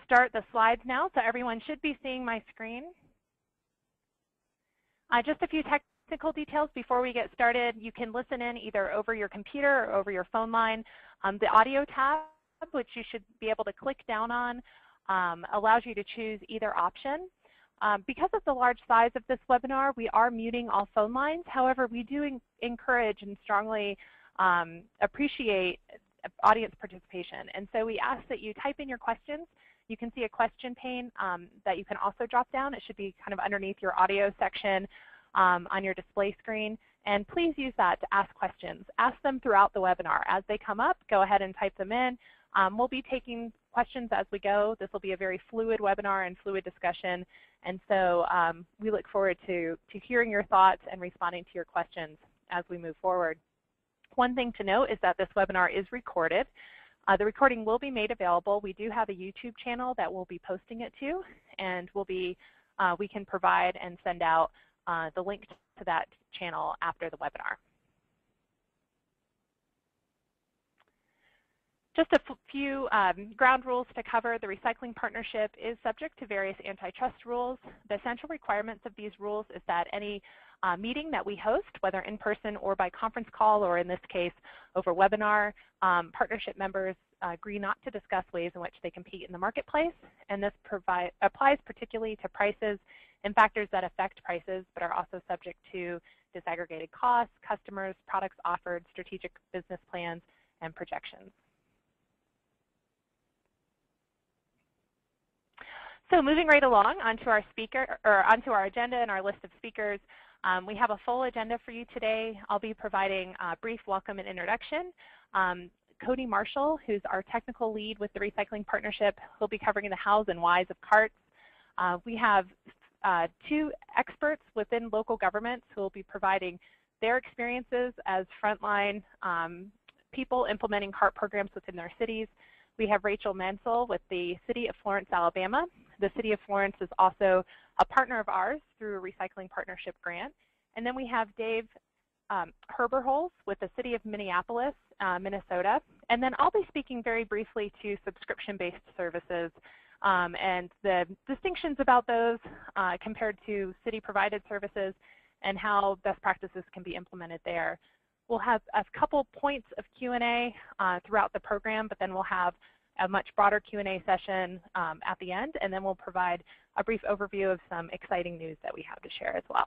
start the slides now, so everyone should be seeing my screen. Just a few technical details before we get started. You can listen in either over your computer or over your phone line. The audio tab, which you should be able to click down on, allows you to choose either option. Because of the large size of this webinar, we are muting all phone lines. However, we do encourage and strongly appreciate audience participation. And so we ask that you type in your questions. You can see a question pane that you can also drop down. It should be kind of underneath your audio section on your display screen. And please use that to ask questions. Ask them throughout the webinar. As they come up, go ahead and type them in. We'll be taking questions as we go. This will be a very fluid webinar and fluid discussion. And so we look forward to hearing your thoughts and responding to your questions as we move forward. One thing to note is that this webinar is recorded. The recording will be made available. We do have a YouTube channel that we'll be posting it to, and we can provide and send out the link to that channel after the webinar. Just a few ground rules to cover. The recycling partnership is subject to various antitrust rules. The essential requirements of these rules is that any meeting that we host, whether in person or by conference call, or in this case over webinar, partnership members agree not to discuss ways in which they compete in the marketplace. And this applies particularly to prices and factors that affect prices but are also subject to disaggregated costs, customers, products offered, strategic business plans, and projections. So moving right along onto our agenda and our list of speakers. We have a full agenda for you today. I'll be providing a brief welcome and introduction. Cody Marshall, who's our technical lead with the Recycling Partnership, will be covering the hows and whys of carts. We have two experts within local governments who will be providing their experiences as frontline people implementing cart programs within their cities. We have Rachel Mansell with the City of Florence, Alabama. The City of Florence is also a partner of ours through a Recycling Partnership grant. And then we have Dave Herberholz with the City of Minneapolis, Minnesota. And then I'll be speaking very briefly to subscription-based services and the distinctions about those compared to city-provided services and how best practices can be implemented there. We'll have a couple points of Q&A throughout the program, but then we'll have a much broader Q&A session at the end, and then we'll provide a brief overview of some exciting news that we have to share as well.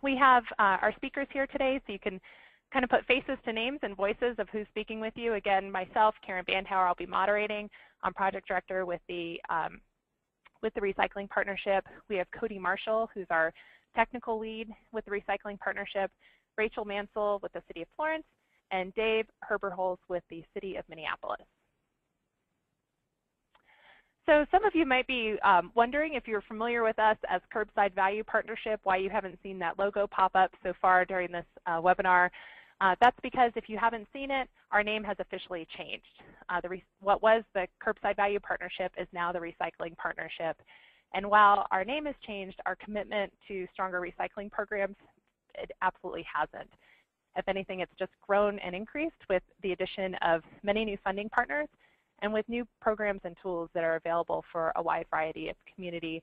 We have our speakers here today, so you can kind of put faces to names and voices of who's speaking with you. Again, myself, Karen Bandhauer, I'll be moderating. I'm project director with the Recycling Partnership. We have Cody Marshall, who's our technical lead with the Recycling Partnership, Rachel Mansell with the City of Florence, and Dave Herberholz with the City of Minneapolis. So some of you might be wondering, if you're familiar with us as Curbside Value Partnership, why you haven't seen that logo pop up so far during this webinar. That's because if you haven't seen it, our name has officially changed. What was the Curbside Value Partnership is now the Recycling Partnership. And while our name has changed, our commitment to stronger recycling programs, it absolutely hasn't. If anything, it's just grown and increased with the addition of many new funding partners and with new programs and tools that are available for a wide variety of community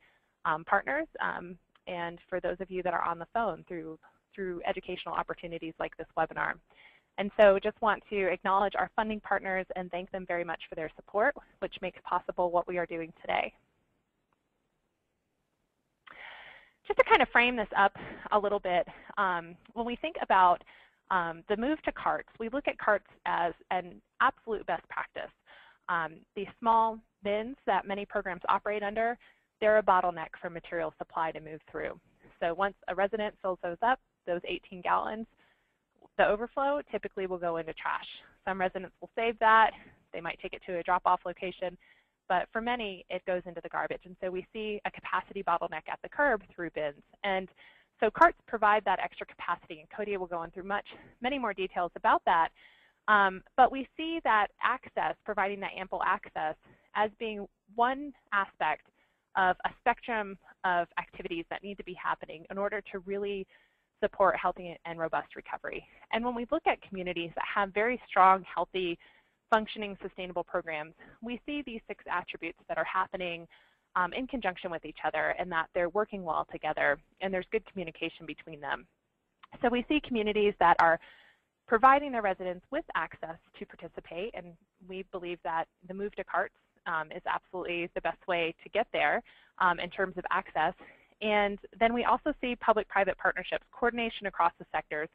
partners, and for those of you that are on the phone through educational opportunities like this webinar. And so just want to acknowledge our funding partners and thank them very much for their support, which makes possible what we are doing today. Just to kind of frame this up a little bit, when we think about the move to carts, we look at carts as an absolute best practice. These small bins that many programs operate under, they're a bottleneck for material supply to move through. So once a resident fills those up, those 18 gallons, the overflow typically will go into trash. Some residents will save that. They might take it to a drop-off location. But for many, it goes into the garbage. And so we see a capacity bottleneck at the curb through bins. And so carts provide that extra capacity, and Cody will go on through many more details about that. But we see that access, providing that ample access, as being one aspect of a spectrum of activities that need to be happening in order to really support healthy and robust recovery. And when we look at communities that have very strong, healthy functioning sustainable programs, we see these 6 attributes that are happening in conjunction with each other, and that they're working well together and there's good communication between them. So we see communities that are providing their residents with access to participate, and we believe that the move to carts is absolutely the best way to get there in terms of access. And then we also see public-private partnerships, coordination across the sectors,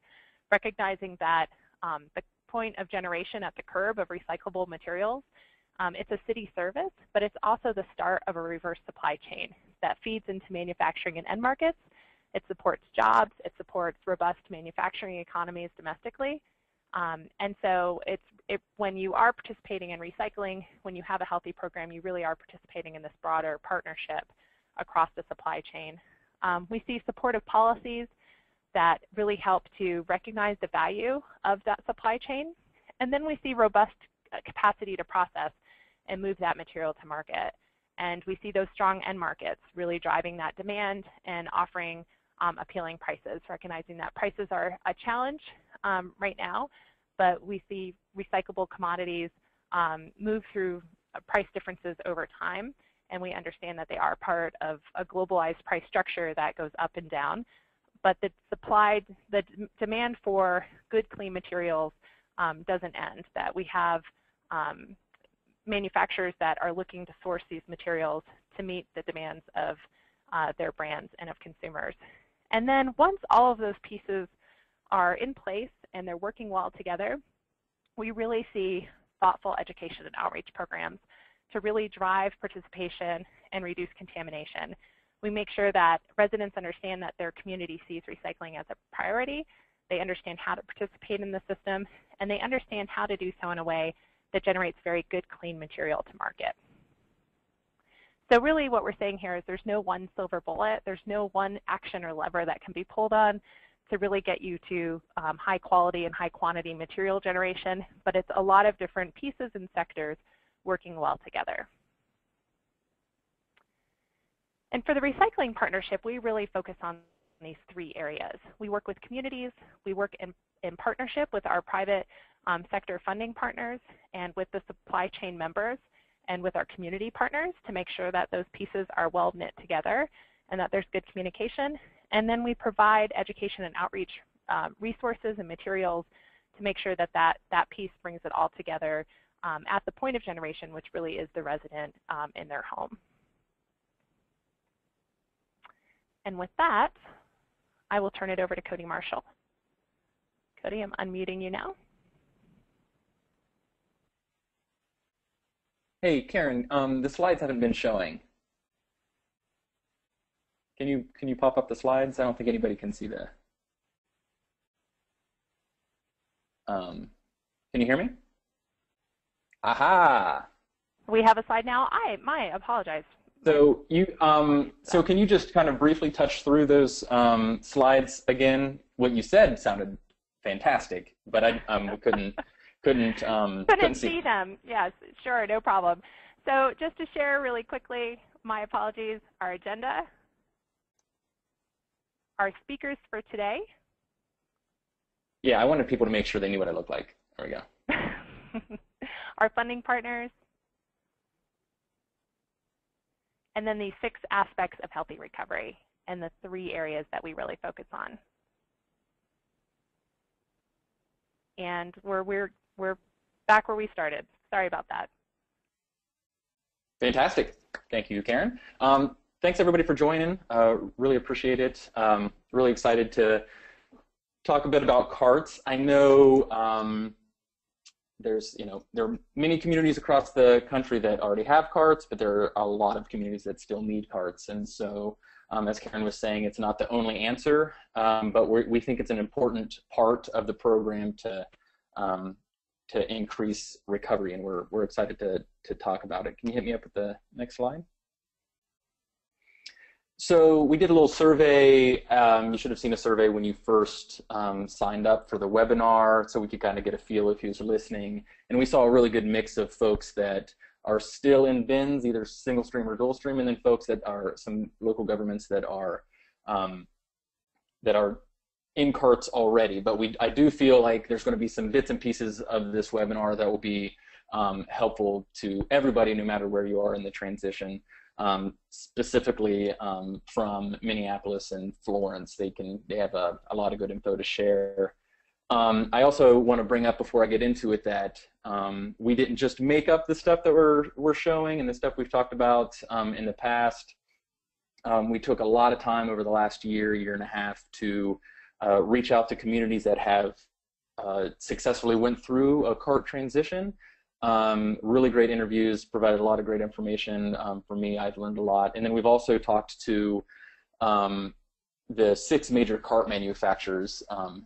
recognizing that the point of generation at the curb of recyclable materials, it's a city service, but it's also the start of a reverse supply chain that feeds into manufacturing and end markets. It supports jobs, it supports robust manufacturing economies domestically. And so when you are participating in recycling, when you have a healthy program, you really are participating in this broader partnership across the supply chain. We see supportive policies that really help to recognize the value of that supply chain. And then we see robust capacity to process and move that material to market. And we see those strong end markets really driving that demand and offering appealing prices, recognizing that prices are a challenge right now, but we see recyclable commodities move through price differences over time, and we understand that they are part of a globalized price structure that goes up and down. But the demand for good, clean materials doesn't end, that we have manufacturers that are looking to source these materials to meet the demands of their brands and of consumers. And then once all of those pieces are in place and they're working well together, we really see thoughtful education and outreach programs to really drive participation and reduce contamination. We make sure that residents understand that their community sees recycling as a priority, they understand how to participate in the system, and they understand how to do so in a way that generates very good, clean material to market. So really what we're saying here is there's no one silver bullet, there's no one action or lever that can be pulled on to really get you to high quality and high quantity material generation, but it's a lot of different pieces and sectors working well together. And for the recycling partnership, we really focus on these 3 areas. We work with communities, we work in partnership with our private sector funding partners and with the supply chain members and with our community partners to make sure that those pieces are well knit together and that there's good communication. And then we provide education and outreach resources and materials to make sure that that piece brings it all together at the point of generation, which really is the resident in their home. And with that, I will turn it over to Cody Marshall. Cody, I'm unmuting you now. Hey, Karen, the slides haven't been showing. Can you pop up the slides? I don't think anybody can see the. Can you hear me? Aha! We have a slide now. I apologize. So so can you just kind of briefly touch through those slides again? What you said sounded fantastic, but I couldn't see them. Yes, sure, no problem. So just to share really quickly, my apologies, our agenda, our speakers for today. Yeah, I wanted people to make sure they knew what I looked like. There we go. Our funding partners, and then these 6 aspects of healthy recovery and the 3 areas that we really focus on. And we're back where we started. Sorry about that. Fantastic. Thank you, Karen. Thanks everybody for joining. Really appreciate it. Really excited to talk a bit about carts. I know there are many communities across the country that already have carts, but there are a lot of communities that still need carts. And so, as Karen was saying, it's not the only answer, but we think it's an important part of the program to increase recovery, and we're excited to talk about it. Can you hit me up with the next slide? So we did a little survey. You should have seen a survey when you first signed up for the webinar, so we could kind of get a feel if you was listening. And we saw a really good mix of folks that are still in bins, either single stream or dual stream, and then folks that are some local governments that are in carts already, but I do feel like there's going to be some bits and pieces of this webinar that will be helpful to everybody, no matter where you are in the transition. Specifically from Minneapolis and Florence, they have a lot of good info to share. I also want to bring up before I get into it that we didn't just make up the stuff that we're showing and the stuff we've talked about in the past. We took a lot of time over the last year and a half to reach out to communities that have successfully went through a cart transition. Really great interviews, provided a lot of great information for me. I've learned a lot. And then we've also talked to the 6 major cart manufacturers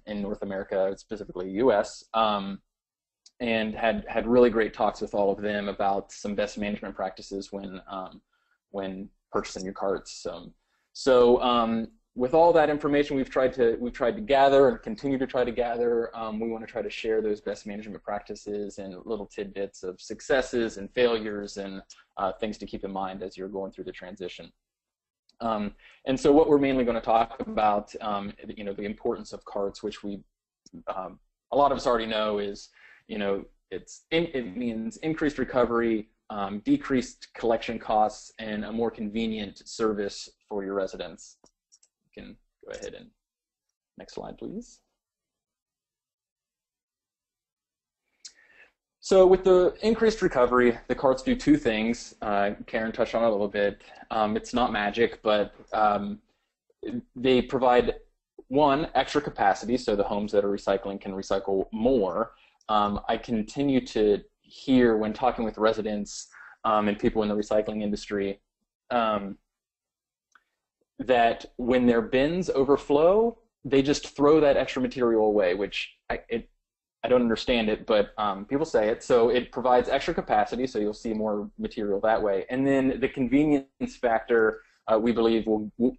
in North America, specifically US, and had really great talks with all of them about some best management practices when purchasing your carts. So with all that information we've tried to gather and continue to try to gather, we want to try to share those best management practices and little tidbits of successes and failures and things to keep in mind as you're going through the transition. And so what we're mainly going to talk about, the importance of carts, which a lot of us already know is, it means increased recovery, decreased collection costs, and a more convenient service for your residents. You can go ahead and next slide, please. So with the increased recovery, the carts do 2 things. Karen touched on it a little bit. It's not magic, but they provide, 1, extra capacity, so the homes that are recycling can recycle more. I continue to hear when talking with residents and people in the recycling industry that when their bins overflow, they just throw that extra material away, which I don't understand it, but people say it. So it provides extra capacity, so you'll see more material that way. And then the convenience factor, we believe,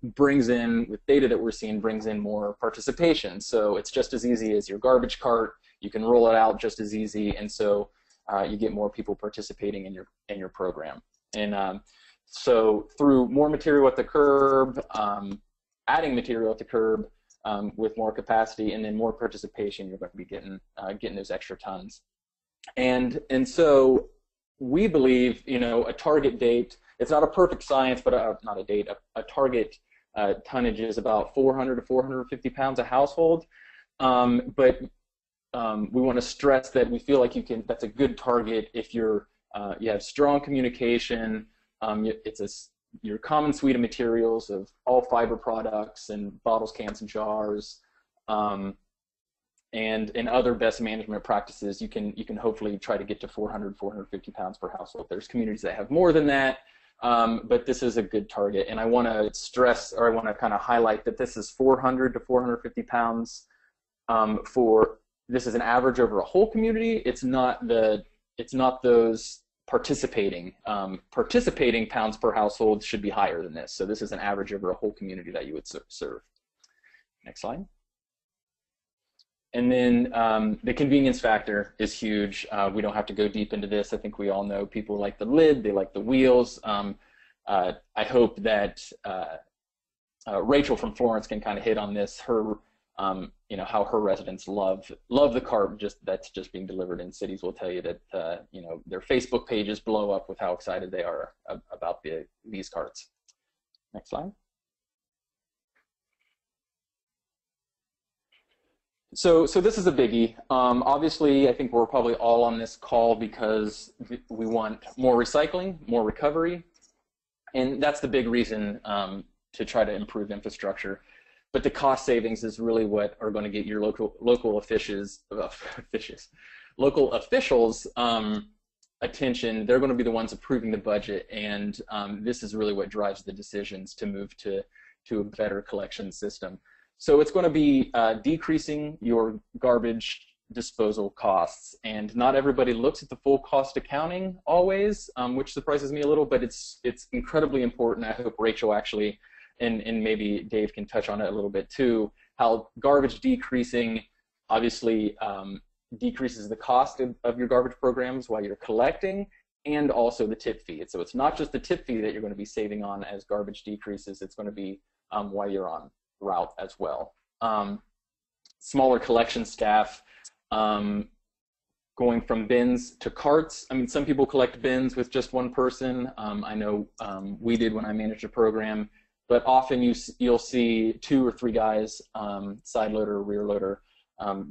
brings in, with data that we're seeing, brings in more participation. So it's just as easy as your garbage cart. You can roll it out just as easy, and so you get more people participating in your program. And so through more material at the curb, adding material at the curb, with more capacity and then more participation, you're going to be getting those extra tons. And so we believe, a target date, it's not a perfect science, but not a date, a target tonnage is about 400 to 450 pounds a household. But we want to stress that we feel like that's a good target if you have strong communication. It's your common suite of materials of all fiber products and bottles, cans, and jars, and in other best management practices, you can hopefully try to get to 400, 450 pounds per household. There's communities that have more than that, but this is a good target. And I want to stress, or I want to kind of highlight that this is 400 to 450 pounds this is an average over a whole community. It's not those participating pounds per household should be higher than this. So this is an average over a whole community that you would serve. Next slide. And then the convenience factor is huge. We don't have to go deep into this. I think we all know people like the lid, they like the wheels. I hope that Rachel from Florence can kind of hit on this. How her residents love the cart that's just being delivered in cities. Will tell you that their Facebook pages blow up with how excited they are about these carts. Next slide. So this is a biggie. Obviously, I think we're probably all on this call because we want more recycling, more recovery, and that's the big reason to try to improve infrastructure. But the cost savings is really what are going to get your local officials attention. They're going to be the ones approving the budget, and this is really what drives the decisions to move to a better collection system. So it's going to be decreasing your garbage disposal costs, and not everybody looks at the full cost accounting always, which surprises me a little, but it's incredibly important. I hope Rachel actually and maybe Dave can touch on it a little bit too, how garbage decreasing obviously decreases the cost of your garbage programs while you're collecting, and also the tip fee. So it's not just the tip fee that you're going to be saving on as garbage decreases, it's going to be while you're on route as well. smaller collection staff, going from bins to carts. I mean, some people collect bins with just one person. I know we did when I managed a program, but often you'll see 2 or 3 guys, side loader, rear loader,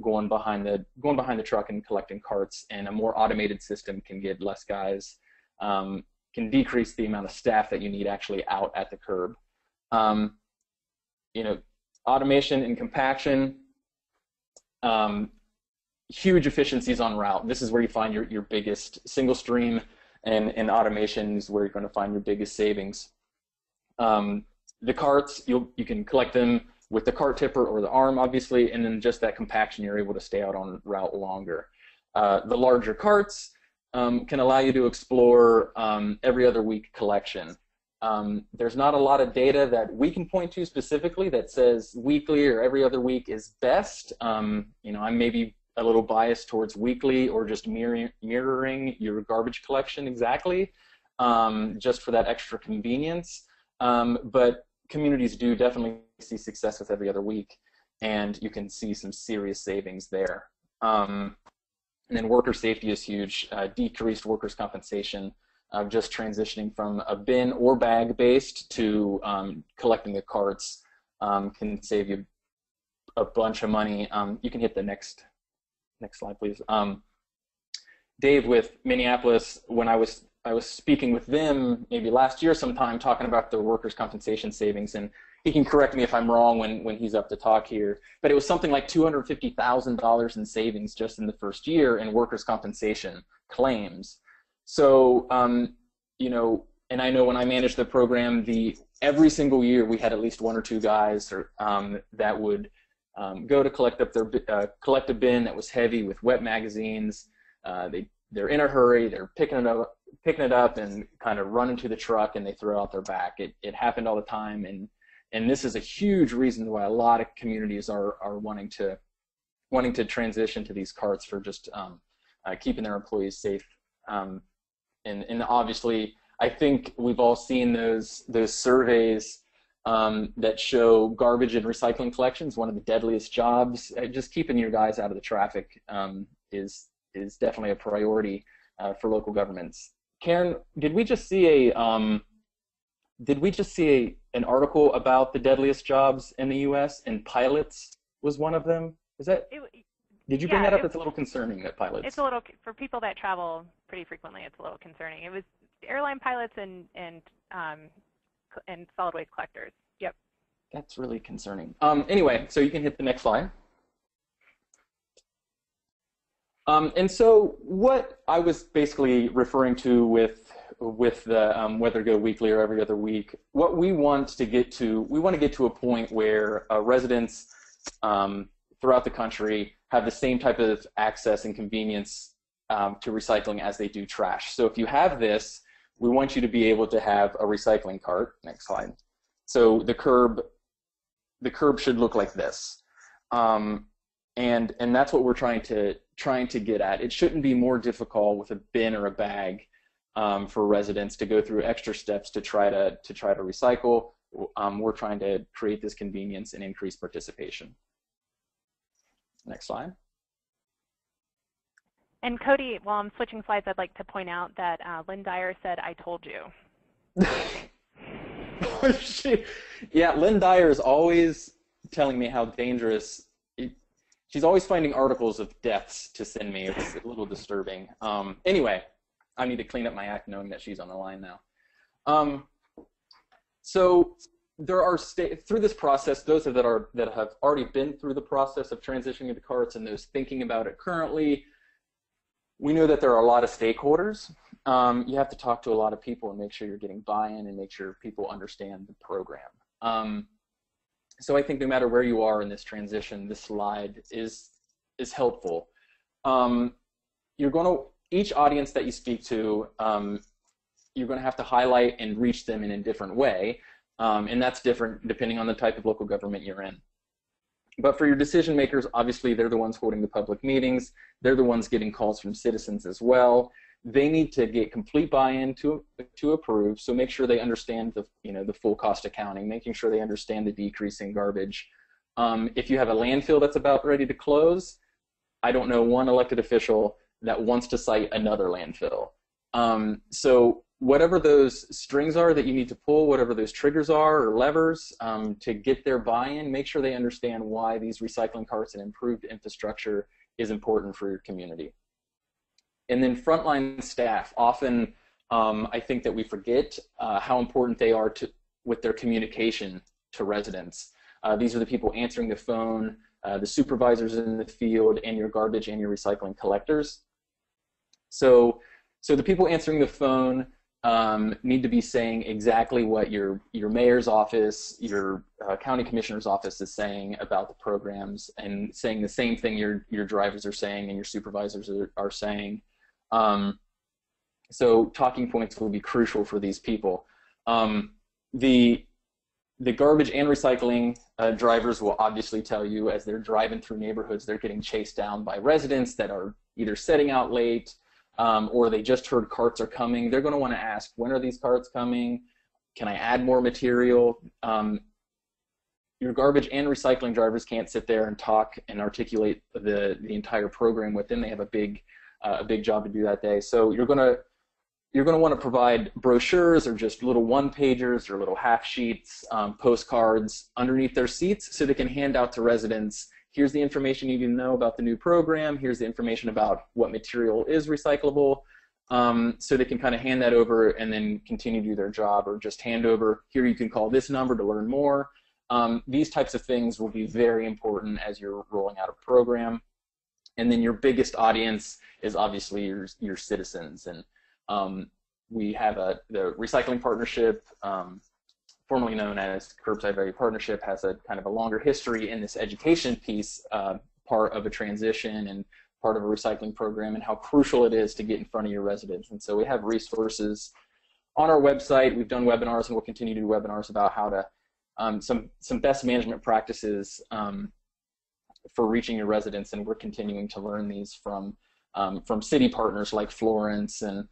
going behind the truck and collecting carts. And a more automated system can get less guys, can decrease the amount of staff that you need actually out at the curb. You know, automation and compaction. Huge efficiencies on route. This is where you find your biggest single stream, and automation is where you're going to find your biggest savings. The carts, you can collect them with the cart tipper or the arm, obviously, and then just that compaction, you're able to stay out on route longer. The larger carts can allow you to explore every other week collection. There's not a lot of data that we can point to specifically that says weekly or every other week is best. You know, I'm maybe a little biased towards weekly or just mirroring your garbage collection exactly, just for that extra convenience. But communities do definitely see success with every other week, and you can see some serious savings there. And then worker safety is huge. Decreased workers' compensation, just transitioning from a bin or bag based to collecting the carts can save you a bunch of money. You can hit the next slide, please. Dave with Minneapolis, when I was speaking with them maybe last year sometime, talking about the workers' compensation savings, and he can correct me if I'm wrong when he's up to talk here, but it was something like $250,000 in savings just in the first year in workers' compensation claims. So, you know, and I know when I managed the program, every single year we had at least 1 or 2 guys that would go to collect a bin that was heavy with wet magazines. They're in a hurry, they're picking it up and kind of run into the truck, and they throw out their back. It happened all the time, and this is a huge reason why a lot of communities are wanting to transition to these carts for just keeping their employees safe. And obviously, I think we've all seen those surveys that show garbage and recycling collections, one of the deadliest jobs. Just keeping your guys out of the traffic is definitely a priority for local governments. Karen, did we just see an article about the deadliest jobs in the U.S. and pilots was one of them? Did you bring that up? It's a little concerning that pilots. It's a little, for people that travel pretty frequently, it's a little concerning. It was airline pilots and solid waste collectors. Yep. That's really concerning. Anyway, so you can hit the next slide. And so what I was basically referring to with the whether to go weekly or every other week, what we want to get to, a point where residents throughout the country have the same type of access and convenience to recycling as they do trash. So if you have this, we want you to be able to have a recycling cart. Next slide. So the curb should look like this, and that's what we're trying to get at. It shouldn't be more difficult with a bin or a bag for residents to go through extra steps to try to recycle. We're trying to create this convenience and increase participation. Next slide. And Cody, while I'm switching slides, I'd like to point out that Lynn Dyer said, "I told you." Yeah, Lynn Dyer is always telling me how dangerous. She's always finding articles of deaths to send me. It's a little disturbing. Anyway, I need to clean up my act knowing that she's on the line now. So there are through this process, those that have already been through the process of transitioning to carts and those thinking about it currently, we know that there are a lot of stakeholders. You have to talk to a lot of people and make sure you're getting buy-in and make sure people understand the program. So I think no matter where you are in this transition, this slide is helpful. Each audience that you speak to, you're going to have to highlight and reach them in a different way, and that's different depending on the type of local government you're in. But for your decision makers, obviously they're the ones holding the public meetings. They're the ones getting calls from citizens as well. They need to get complete buy-in to approve. So make sure they understand the full cost accounting, making sure they understand the decrease in garbage, If you have a landfill that's about ready to close, I don't know one elected official that wants to cite another landfill. So whatever those strings are that you need to pull, whatever those triggers are or levers to get their buy-in, make sure they understand why these recycling carts and improved infrastructure is important for your community. And then frontline staff, often I think that we forget how important they are with their communication to residents. These are the people answering the phone, the supervisors in the field, and your garbage and your recycling collectors. So the people answering the phone need to be saying exactly what your mayor's office, your county commissioner's office is saying about the programs, and saying the same thing your drivers are saying and your supervisors are saying. So talking points will be crucial for these people. The garbage and recycling drivers will obviously tell you as they're driving through neighborhoods, they're getting chased down by residents that are either setting out late or they just heard carts are coming. They're going to want to ask, when are these carts coming? Can I add more material? Your garbage and recycling drivers can't sit there and talk and articulate the entire program with them. They have a big job to do that day. So you're going to want to provide brochures or just little one-pagers or little half sheets, postcards underneath their seats so they can hand out to residents. Here's the information you need to know about the new program. Here's the information about what material is recyclable. So they can kind of hand that over and then continue to do their job, or just hand over, here you can call this number to learn more. These types of things will be very important as you're rolling out a program. And then your biggest audience is obviously your citizens. And we have the Recycling Partnership, formerly known as Curbside Value Partnership, has a kind of a longer history in this education piece, part of a transition and part of a recycling program, and how crucial it is to get in front of your residents. And so we have resources on our website. We've done webinars and we'll continue to do webinars about how to, some best management practices for reaching your residents, and we're continuing to learn these from city partners like Florence and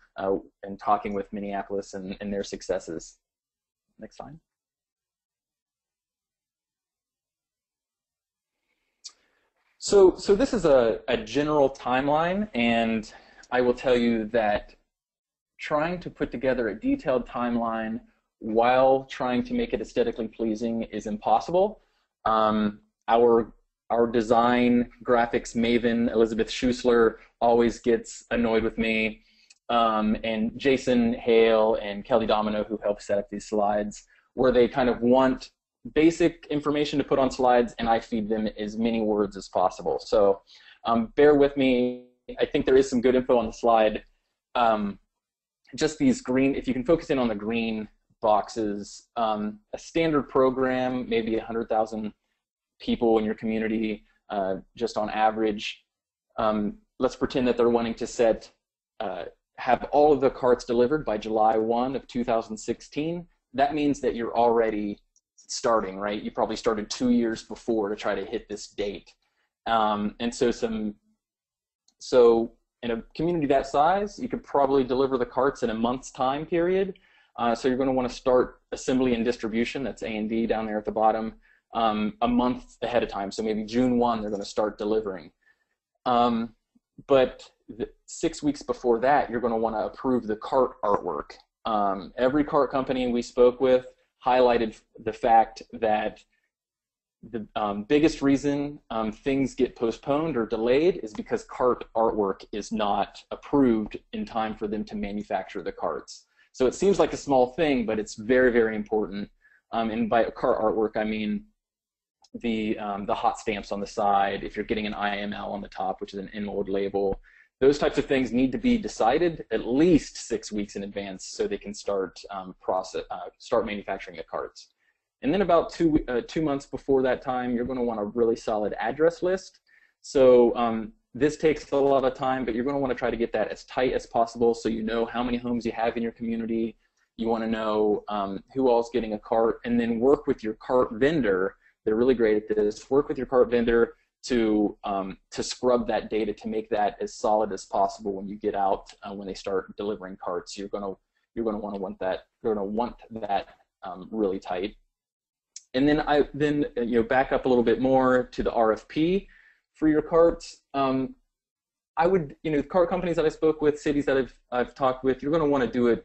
talking with Minneapolis and their successes. Next slide. So this is a general timeline, and I will tell you that trying to put together a detailed timeline while trying to make it aesthetically pleasing is impossible. Our design graphics maven, Elizabeth Schussler, always gets annoyed with me, and Jason Hale and Kelly Domino, who helped set up these slides, where they kind of want basic information to put on slides, and I feed them as many words as possible. So bear with me. I think there is some good info on the slide. Just these green, if you can focus in on the green boxes, a standard program, maybe 100,000 people in your community, just on average. Let's pretend that they're wanting to have all of the carts delivered by July 1 of 2016. That means that you're already starting, right? You probably started 2 years before to try to hit this date. And so in a community that size, you could probably deliver the carts in a month's time period. So you're going to want to start assembly and distribution, that's A&D down there at the bottom, a month ahead of time. So maybe June 1, they're going to start delivering. But 6 weeks before that, you're going to want to approve the cart artwork. Every cart company we spoke with highlighted the fact that the biggest reason things get postponed or delayed is because cart artwork is not approved in time for them to manufacture the carts. So it seems like a small thing, but it's very, very important. And by cart artwork, I mean the hot stamps on the side, if you're getting an IML on the top, which is an in-mold label. Those types of things need to be decided at least 6 weeks in advance so they can start manufacturing the carts. And then about 2 months before that time, you're going to want a really solid address list. So this takes a lot of time, but you're going to want to try to get that as tight as possible so you know how many homes you have in your community. You want to know who all's getting a cart, and then work with your cart vendor. They're really great at this. Work with your cart vendor to scrub that data to make that as solid as possible when you get out when they start delivering carts. You're going to want that really tight. And then back up a little bit more to the RFP for your carts. I would, cart companies that I spoke with, cities that I've talked with, you're going to want to do it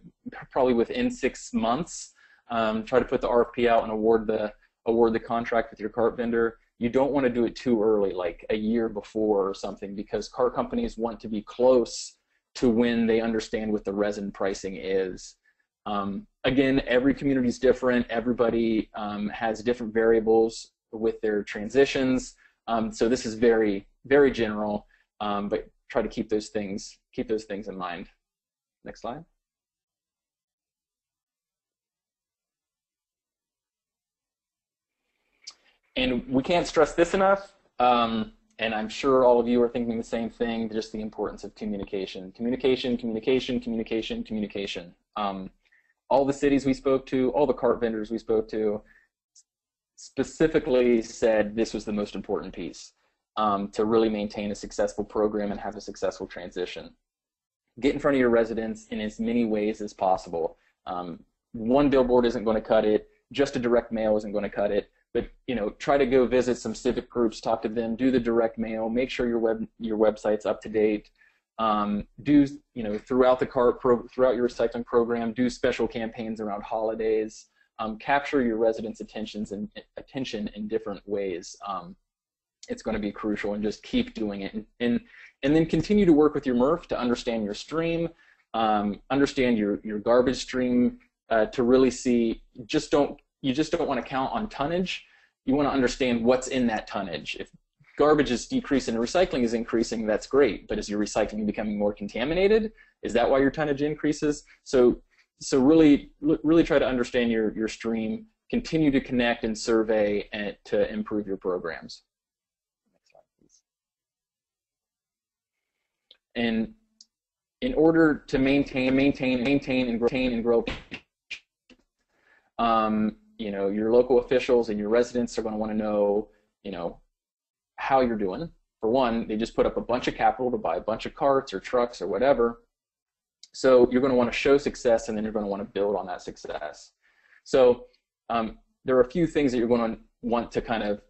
probably within 6 months. Try to put the RFP out and award the contract with your cart vendor. You don't want to do it too early, like a year before or something, because cart companies want to be close to when they understand what the resin pricing is. Again, every community is different. Everybody has different variables with their transitions. So this is very, very general, but try to keep those things in mind. Next slide. And we can't stress this enough, and I'm sure all of you are thinking the same thing, just the importance of communication. Communication, communication, communication, communication. All the cities we spoke to, all the cart vendors we spoke to, specifically said this was the most important piece to really maintain a successful program and have a successful transition. Get in front of your residents in as many ways as possible. One billboard isn't going to cut it. Just a direct mail isn't going to cut it. But try to go visit some civic groups, talk to them, do the direct mail, make sure your website's up to date. Do throughout throughout your recycling program, do special campaigns around holidays. Capture your residents' attention in different ways. It's going to be crucial, and just keep doing it, and then continue to work with your MRF to understand your stream, understand your garbage stream, to really see. You just don't want to count on tonnage. You want to understand what's in that tonnage. If garbage is decreasing and recycling is increasing, that's great. But is your recycling becoming more contaminated? Is that why your tonnage increases? So really try to understand your stream. Continue to connect and survey to improve your programs. Next slide, please. And in order to maintain and grow, your local officials and your residents are going to want to know, how you're doing. For one, they just put up a bunch of capital to buy a bunch of carts or trucks or whatever. So you're going to want to show success, and then you're going to want to build on that success. So there are a few things that you're going to want to kind of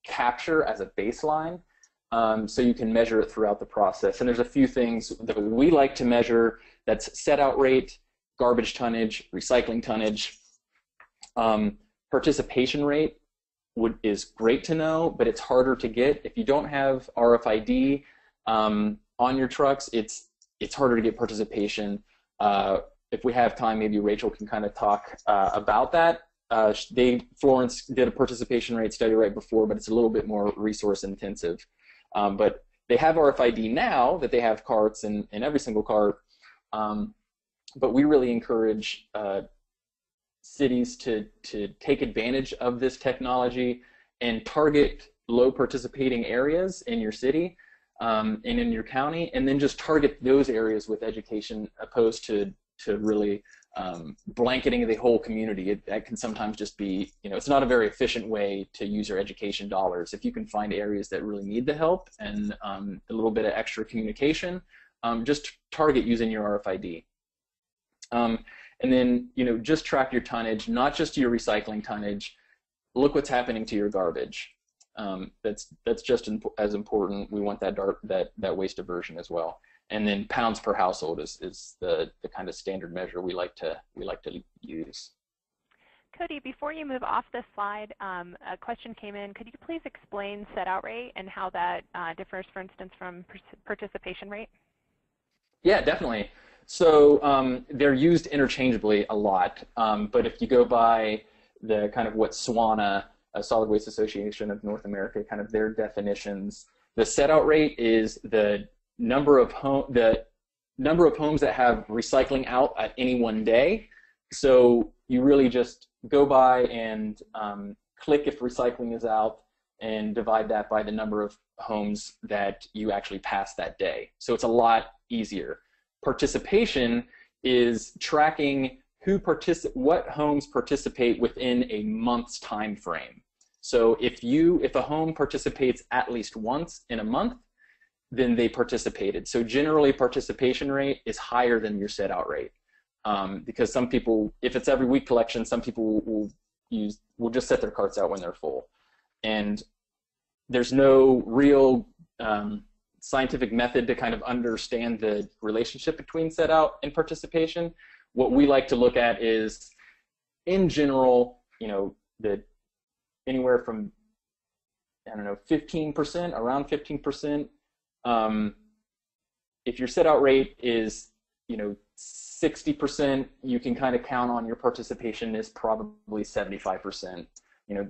capture as a baseline, so you can measure it throughout the process. And there's a few things that we like to measure. That's set out rate, garbage tonnage, recycling tonnage. Participation rate is great to know, but it's harder to get. If you don't have RFID on your trucks, it's harder to get participation. If we have time, maybe Rachel can kind of talk about that. Florence did a participation rate study right before, but it's a little bit more resource intensive. But they have RFID now that they have carts in every single cart, but we really encourage cities to take advantage of this technology and target low participating areas in your city and in your county, and then just target those areas with education, opposed to really blanketing the whole community. That can sometimes just be, it's not a very efficient way to use your education dollars. If you can find areas that really need the help and a little bit of extra communication, just target using your RFID. And then, just track your tonnage, not just your recycling tonnage. Look what's happening to your garbage. That's just as important. We want that waste diversion as well. And then pounds per household is the kind of standard measure we like to use. Cody, before you move off this slide, a question came in. Could you please explain set out rate and how that differs, for instance, from participation rate? Yeah, definitely. So they're used interchangeably a lot, but if you go by the kind of what SWANA, Solid Waste Association of North America, kind of their definitions, the set out rate is the number of homes that have recycling out at any one day. So you really just go by and click if recycling is out and divide that by the number of homes that you actually pass that day. So it's a lot easier. Participation is tracking what homes participate within a month's time frame. So if a home participates at least once in a month, then they participated. So generally participation rate is higher than your set out rate, because some people, if it's every week collection, some people will will just set their carts out when they're full. And there's no real scientific method to kind of understand the relationship between set out and participation. What we like to look at is, in general, that anywhere from, I don't know, 15%, around 15%. If your set out rate is, 60%, you can kind of count on your participation is probably 75%, 75%,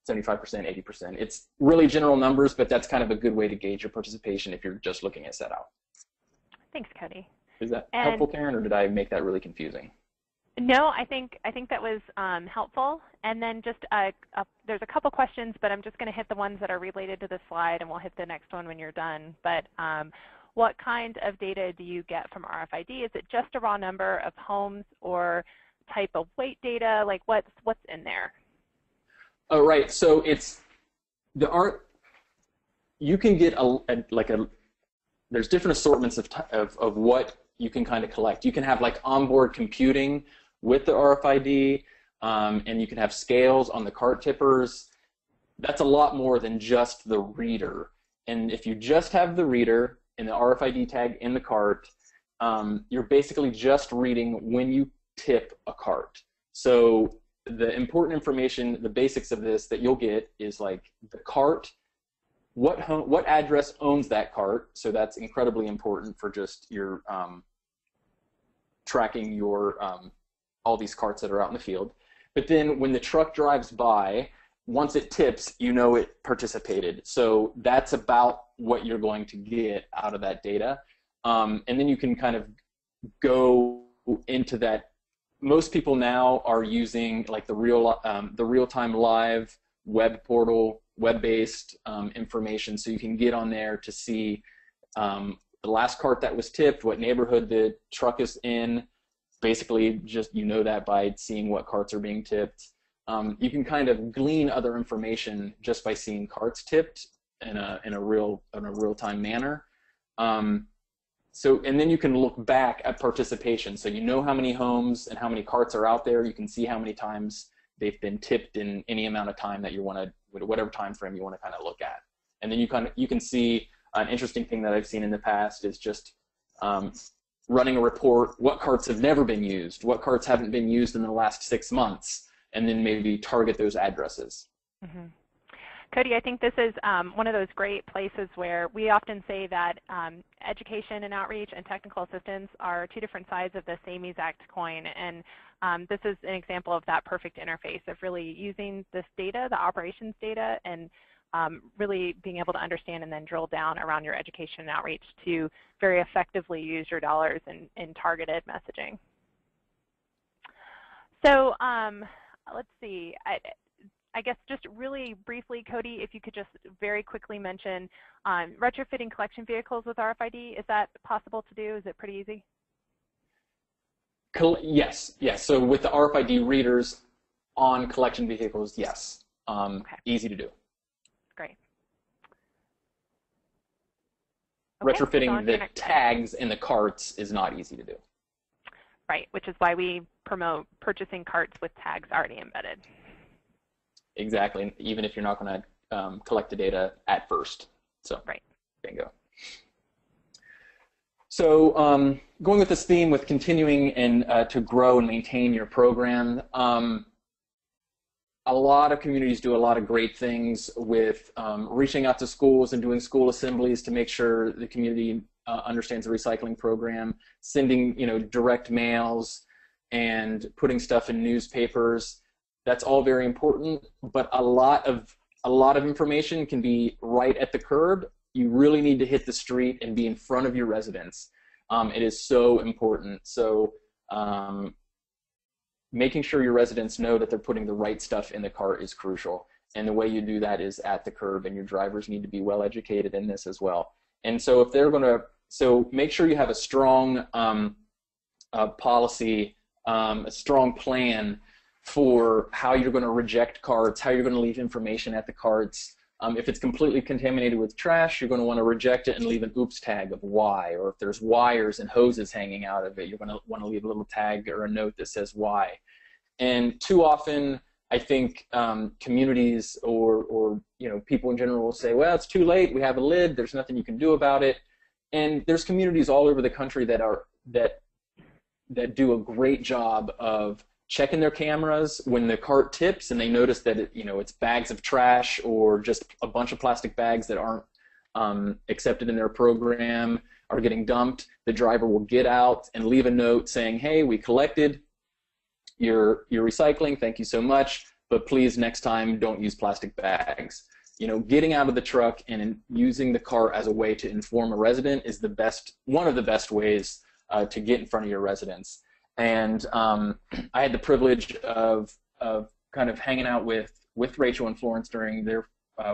80%. It's really general numbers, but that's kind of a good way to gauge your participation if you're just looking at set out. Thanks, Cody. Is that helpful, Karen, or did I make that really confusing? No, I think that was helpful. And then just there's a couple questions, but I'm just going to hit the ones that are related to the slide, and we'll hit the next one when you're done. But what kind of data do you get from RFID? Is it just a raw number of homes or type of weight data? Like what's in there? Oh, right. So it's you can get there's different assortments of what you can kind of collect. You can have like onboard computing with the RFID, and you can have scales on the cart tippers. That's a lot more than just the reader. And if you just have the reader and the RFID tag in the cart, you're basically just reading when you tip a cart. So the important information, the basics of this that you'll get is like the cart, what address owns that cart. So that's incredibly important for just your tracking your all these carts that are out in the field. But then when the truck drives by, once it tips, it participated. So that's about what you're going to get out of that data. And then you can kind of go into that. Most people now are using like the real-time live web portal, web-based information. So you can get on there to see the last cart that was tipped, what neighborhood the truck is in. Basically, just that by seeing what carts are being tipped. You can kind of glean other information just by seeing carts tipped in a real-time manner. And then you can look back at participation. So how many homes and how many carts are out there. You can see how many times they've been tipped in any amount of time that you want to, whatever time frame you want to kind of look at. And then you can see an interesting thing that I've seen in the past is just running a report, what carts have never been used, what carts haven't been used in the last 6 months, and then maybe target those addresses. Mm-hmm. Cody, I think this is one of those great places where we often say that education and outreach and technical assistance are two different sides of the same exact coin. And this is an example of that perfect interface of really using this data, the operations data, and really being able to understand and then drill down around your education and outreach to very effectively use your dollars in targeted messaging. So let's see. I guess just really briefly, Cody, if you could just very quickly mention retrofitting collection vehicles with RFID. Is that possible to do? Is it pretty easy? Yes. So with the RFID readers on collection vehicles, yes. Okay. Easy to do. Great. Okay, retrofitting the tags in the carts is not easy to do. Right, which is why we promote purchasing carts with tags already embedded. Exactly, even if you're not going to collect the data at first. So, right. Bingo. So going with this theme with continuing and to grow and maintain your program, a lot of communities do a lot of great things with reaching out to schools and doing school assemblies to make sure the community understands the recycling program, sending direct mails and putting stuff in newspapers. That's all very important, but a lot of information can be right at the curb. You really need to hit the street and be in front of your residents. It is so important. So making sure your residents know that they're putting the right stuff in the cart is crucial. And the way you do that is at the curb, and your drivers need to be well educated in this as well. And so if they're going to, so make sure you have a strong policy, a strong plan for how you're going to reject carts, how you're going to leave information at the carts. If it's completely contaminated with trash, you're going to want to reject it and leave an oops tag of why. Or if there's wires and hoses hanging out of it, you're going to want to leave a little tag or a note that says why. And too often, I think communities or people in general will say, well, it's too late. We have a lid. There's nothing you can do about it. And there's communities all over the country that do a great job of checking their cameras when the cart tips and they notice that it's bags of trash or just a bunch of plastic bags that aren't accepted in their program are getting dumped. The driver will get out and leave a note saying, hey, we collected your recycling, thank you so much, but please next time don't use plastic bags. Getting out of the truck and using the cart as a way to inform a resident is one of the best ways to get in front of your residents. And I had the privilege of kind of hanging out with Rachel and Florence during their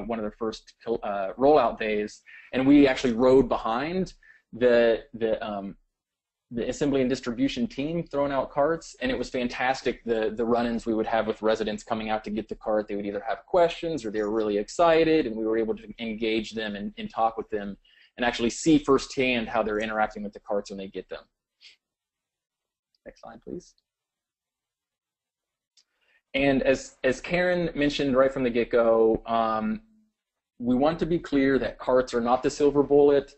one of their first rollout days, and we actually rode behind the assembly and distribution team throwing out carts, and it was fantastic. The run-ins we would have with residents coming out to get the cart. They would either have questions or they were really excited, and we were able to engage them and talk with them and actually see firsthand how they're interacting with the carts when they get them. Next slide, please. And as Karen mentioned right from the get-go, we want to be clear that carts are not the silver bullet.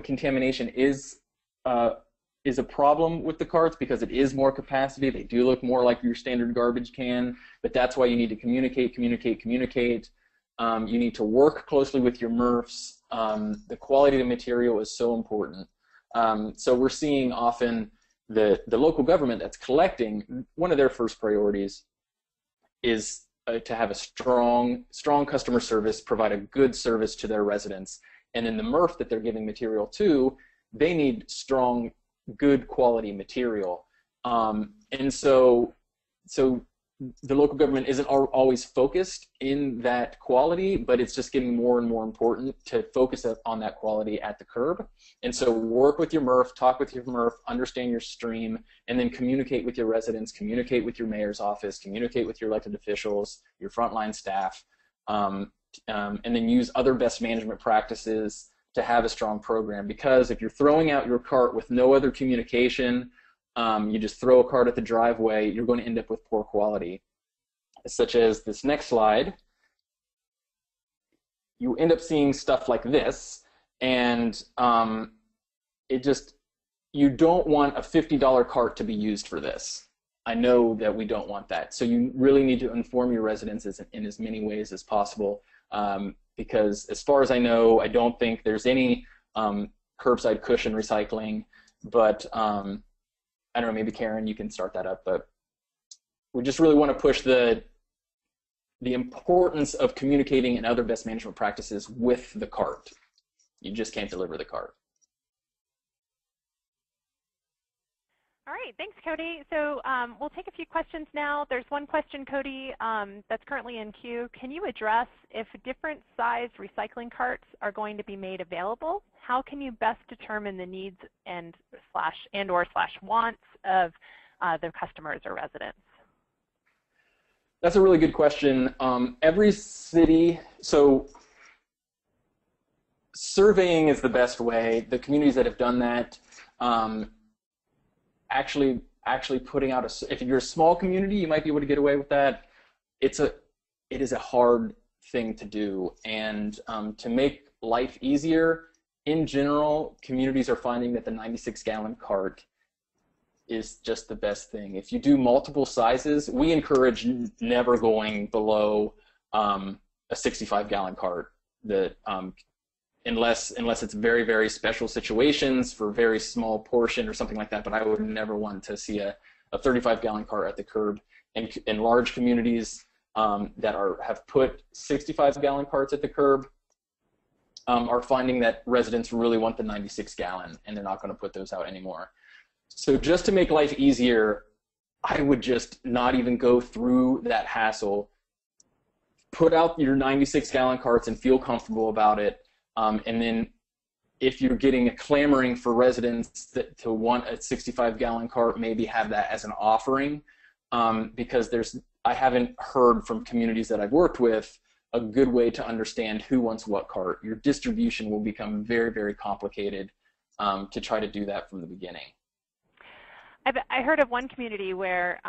Contamination is a problem with the carts because it is more capacity. They do look more like your standard garbage can, but that's why you need to communicate. You need to work closely with your MRFs. The quality of the material is so important. So we're seeing often the local government that's collecting, one of their first priorities is to have a strong customer service, provide a good service to their residents. And then the MRF that they're giving material to, they need strong, good quality material. And so the local government isn't always focused in that quality, but it's just getting more and more important to focus on that quality at the curb. And so work with your MRF, talk with your MRF, understand your stream, and then communicate with your residents, communicate with your mayor's office, communicate with your elected officials, your frontline staff, and then use other best management practices to have a strong program. Because if you're throwing out your cart with no other communication, you just throw a cart at the driveway, you're going to end up with poor quality. Such as this next slide, you end up seeing stuff like this, and you don't want a $50 cart to be used for this. I know that we don't want that. So you really need to inform your residents in as many ways as possible, because as far as I know, I don't think there's any curbside cushion recycling, but I don't know, maybe Karen, you can start that up, but we just really want to push the importance of communicating and other best management practices with the cart. You just can't deliver the cart. All right, thanks, Cody. So we'll take a few questions now. There's one question, Cody, that's currently in queue. Can you address if different sized recycling carts are going to be made available? How can you best determine the needs and/or wants of their customers or residents? That's a really good question. Every city, so surveying is the best way. The communities that have done that, actually putting out if you're a small community, you might be able to get away with that. It is a hard thing to do, and to make life easier, in general, communities are finding that the 96-gallon cart is just the best thing. If you do multiple sizes, we encourage never going below a 65-gallon cart. Unless it's very, very special situations for very small portion or something like that, but I would never want to see a 35-gallon cart at the curb. And in large communities that have put 65-gallon carts at the curb, are finding that residents really want the 96-gallon, and they're not going to put those out anymore. So just to make life easier, I would just not even go through that hassle. Put out your 96-gallon carts and feel comfortable about it. And then if you're getting a clamoring for residents to want a 65-gallon cart, maybe have that as an offering, because I haven't heard from communities that I've worked with a good way to understand who wants what cart. Your distribution will become very, very complicated to try to do that from the beginning. I heard of one community where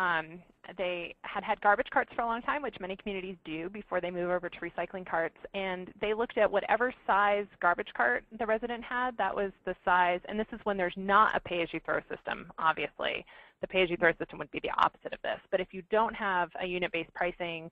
they had garbage carts for a long time, which many communities do before they move over to recycling carts, and they looked at whatever size garbage cart the resident had, that was the size, and this is when there's not a pay-as-you-throw system, obviously. The pay-as-you-throw system would be the opposite of this, but if you don't have a unit-based pricing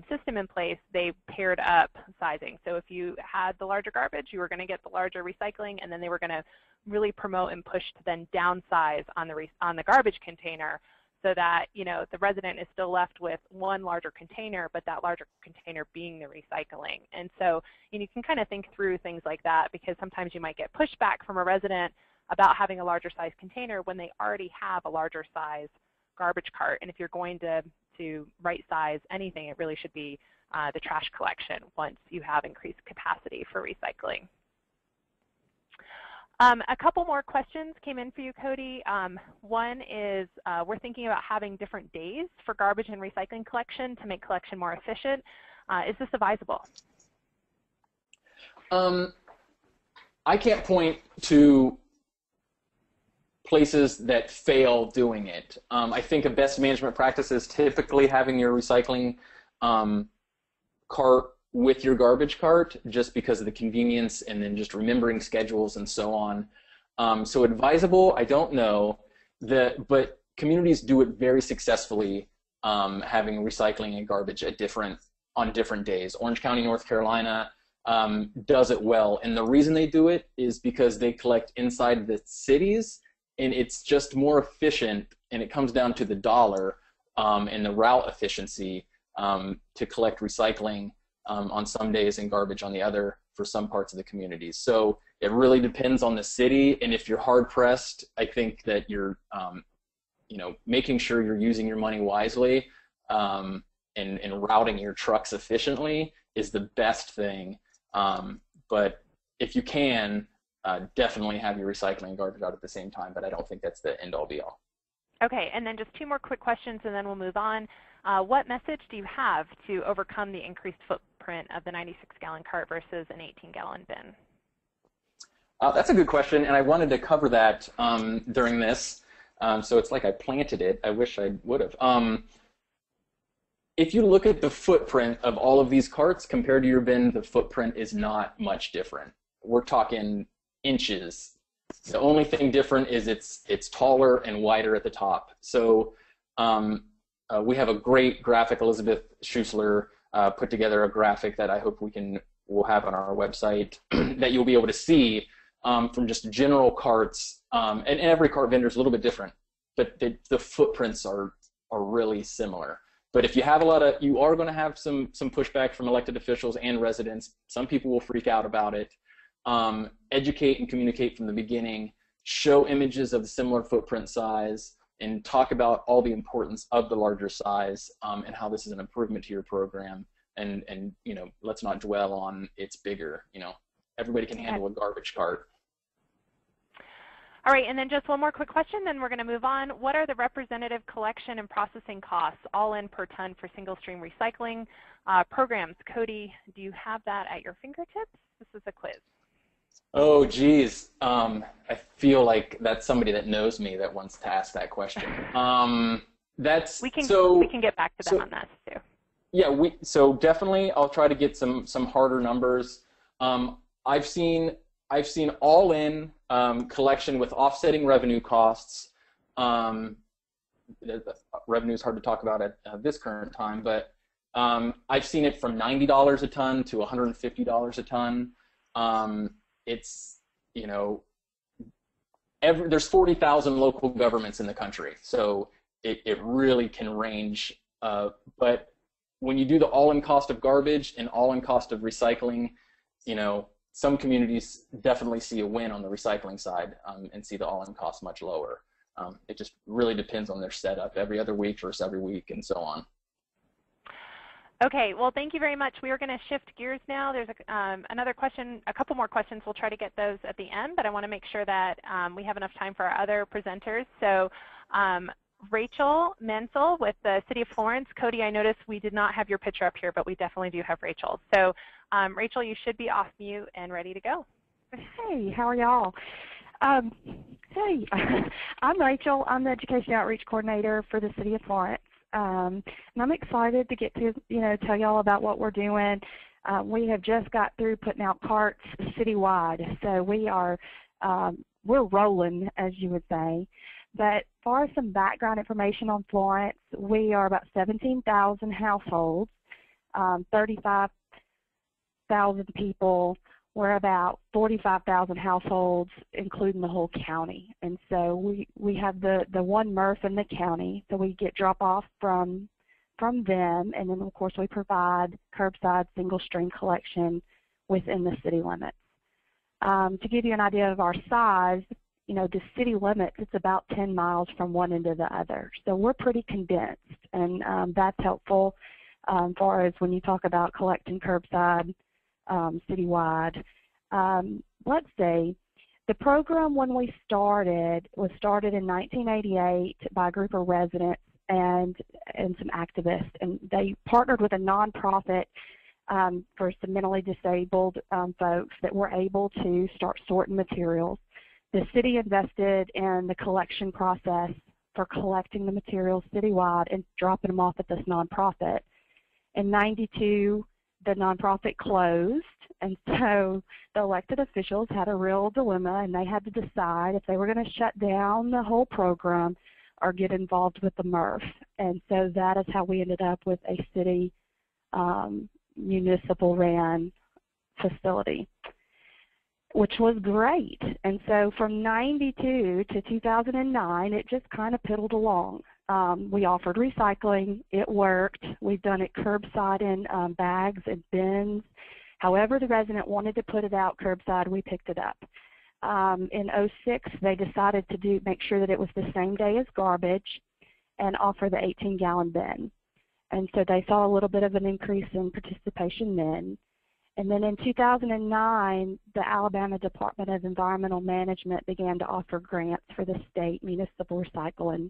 system in place, they paired up sizing. So if you had the larger garbage, you were going to get the larger recycling, and then they were going to really promote and push to then downsize on the garbage container, so that the resident is still left with one larger container, but that larger container being the recycling. And so you can kind of think through things like that, because sometimes you might get pushback from a resident about having a larger size container when they already have a larger size garbage cart. And if you're going to right size anything, it really should be the trash collection once you have increased capacity for recycling. A couple more questions came in for you, Cody. One is we're thinking about having different days for garbage and recycling collection to make collection more efficient. Is this advisable? I can't point to places that fail doing it. I think a best management practice is typically having your recycling cart with your garbage cart, just because of the convenience, and then just remembering schedules and so on. So advisable, I don't know, but communities do it very successfully, having recycling and garbage on different days. Orange County, North Carolina does it well, and the reason they do it is because they collect inside the cities, and it's just more efficient, and it comes down to the dollar and the route efficiency to collect recycling on some days and garbage on the other for some parts of the community. So it really depends on the city, and if you're hard pressed, I think that you're making sure you're using your money wisely and routing your trucks efficiently is the best thing. But if you can, definitely have your recycling and garbage out at the same time, but I don't think that's the end-all be-all. Okay, and then just two more quick questions, and then we'll move on. What message do you have to overcome the increased footprint of the 96-gallon cart versus an 18-gallon bin? That's a good question, and I wanted to cover that during this. So it's like I planted it. I wish I would have. If you look at the footprint of all of these carts compared to your bin, the footprint is not much different. We're talking inches. The only thing different is it's taller and wider at the top. So we have a great graphic. Elizabeth Schussler put together a graphic that I hope we'll have on our website that you'll be able to see from just general carts. And every cart vendor is a little bit different, but the footprints are really similar. But if you have you are going to have some pushback from elected officials and residents. Some people will freak out about it. Educate and communicate from the beginning, show images of the similar footprint size, and talk about all the importance of the larger size and how this is an improvement to your program. And let's not dwell on it's bigger. Everybody can handle a garbage cart. All right, and then just one more quick question, then we're going to move on. What are the representative collection and processing costs, all in per ton, for single stream recycling programs? Cody, do you have that at your fingertips? This is a quiz. Oh, geez. I feel like that's somebody that knows me that wants to ask that question. We can get back to them on that too. Yeah, so definitely I'll try to get some harder numbers. I've seen all in collection with offsetting revenue costs. Revenue is hard to talk about at this current time, but I've seen it from $90 a ton to $150 a ton. It's, there's 40,000 local governments in the country, so it really can range. But when you do the all-in cost of garbage and all-in cost of recycling, some communities definitely see a win on the recycling side and see the all-in cost much lower. It just really depends on their setup, every other week versus every week, and so on. Okay, well, thank you very much. We are going to shift gears now. There's another question, a couple more questions. We'll try to get those at the end, but I want to make sure that we have enough time for our other presenters. So Rachel Menzel with the City of Florence. Cody, I noticed we did not have your picture up here, but we definitely do have Rachel. So Rachel, you should be off mute and ready to go. Hey, how are y'all? Um, hey, I'm Rachel. I'm the Education Outreach Coordinator for the City of Florence. And I'm excited to get to, tell y'all about what we're doing. We have just got through putting out carts citywide, so we're rolling, as you would say. But for some background information on Florence, we are about 17,000 households, 35,000 people. We're about 45,000 households, including the whole county. And so we have the one MRF in the county, so we get drop-off from them, and then, of course, we provide curbside single-stream collection within the city limits. To give you an idea of our size, the city limits, it's about 10 miles from one end to the other. So we're pretty condensed, and that's helpful as far as when you talk about collecting curbside citywide. Let's see, the program when we started was started in 1988 by a group of residents and some activists, and they partnered with a nonprofit for some mentally disabled folks that were able to start sorting materials. The city invested in the collection process for collecting the materials citywide and dropping them off at this nonprofit. In '92, the nonprofit closed, and so the elected officials had a real dilemma, and they had to decide if they were going to shut down the whole program or get involved with the MRF. And so that is how we ended up with a city municipal-ran facility, which was great. And so from '92 to 2009, it just kind of piddled along. We offered recycling. It worked. We've done it curbside in bags and bins. However the resident wanted to put it out curbside, we picked it up. In '06, they decided to make sure that it was the same day as garbage and offer the 18-gallon bin. And so they saw a little bit of an increase in participation then. And then in 2009, the Alabama Department of Environmental Management began to offer grants for the state municipal recycling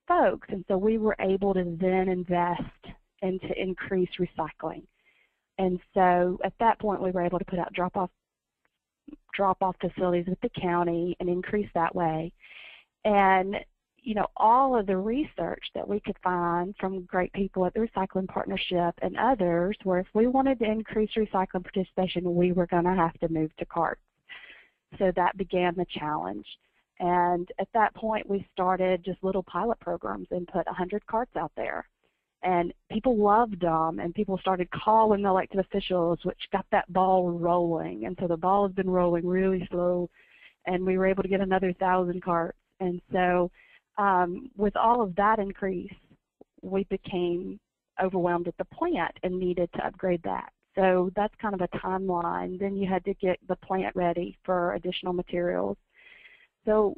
folks. And so we were able to then invest into increased recycling. And so at that point, we were able to put out drop-off facilities with the county and increase that way. And all of the research that we could find from great people at the Recycling Partnership and others were if we wanted to increase recycling participation, we were going to have to move to carts. So that began the challenge. And at that point, we started just little pilot programs and put 100 carts out there. And people loved them, and people started calling the elected officials, which got that ball rolling. And so the ball has been rolling really slow, and we were able to get another 1,000 carts. And so with all of that increase, we became overwhelmed at the plant and needed to upgrade that. So that's kind of a timeline. Then you had to get the plant ready for additional materials. So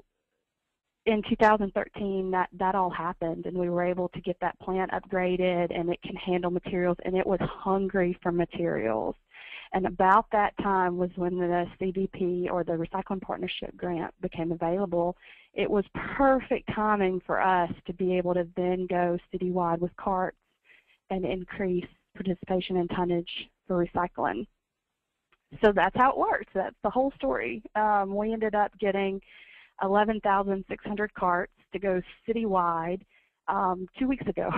in 2013, that all happened, and we were able to get that plant upgraded, and it can handle materials, and it was hungry for materials. And about that time was when the CBP, or the Recycling Partnership grant, became available. It was perfect timing for us to be able to then go citywide with carts and increase participation and tonnage for recycling. So that's how it works. That's the whole story. We ended up getting 11,600 carts to go citywide 2 weeks ago.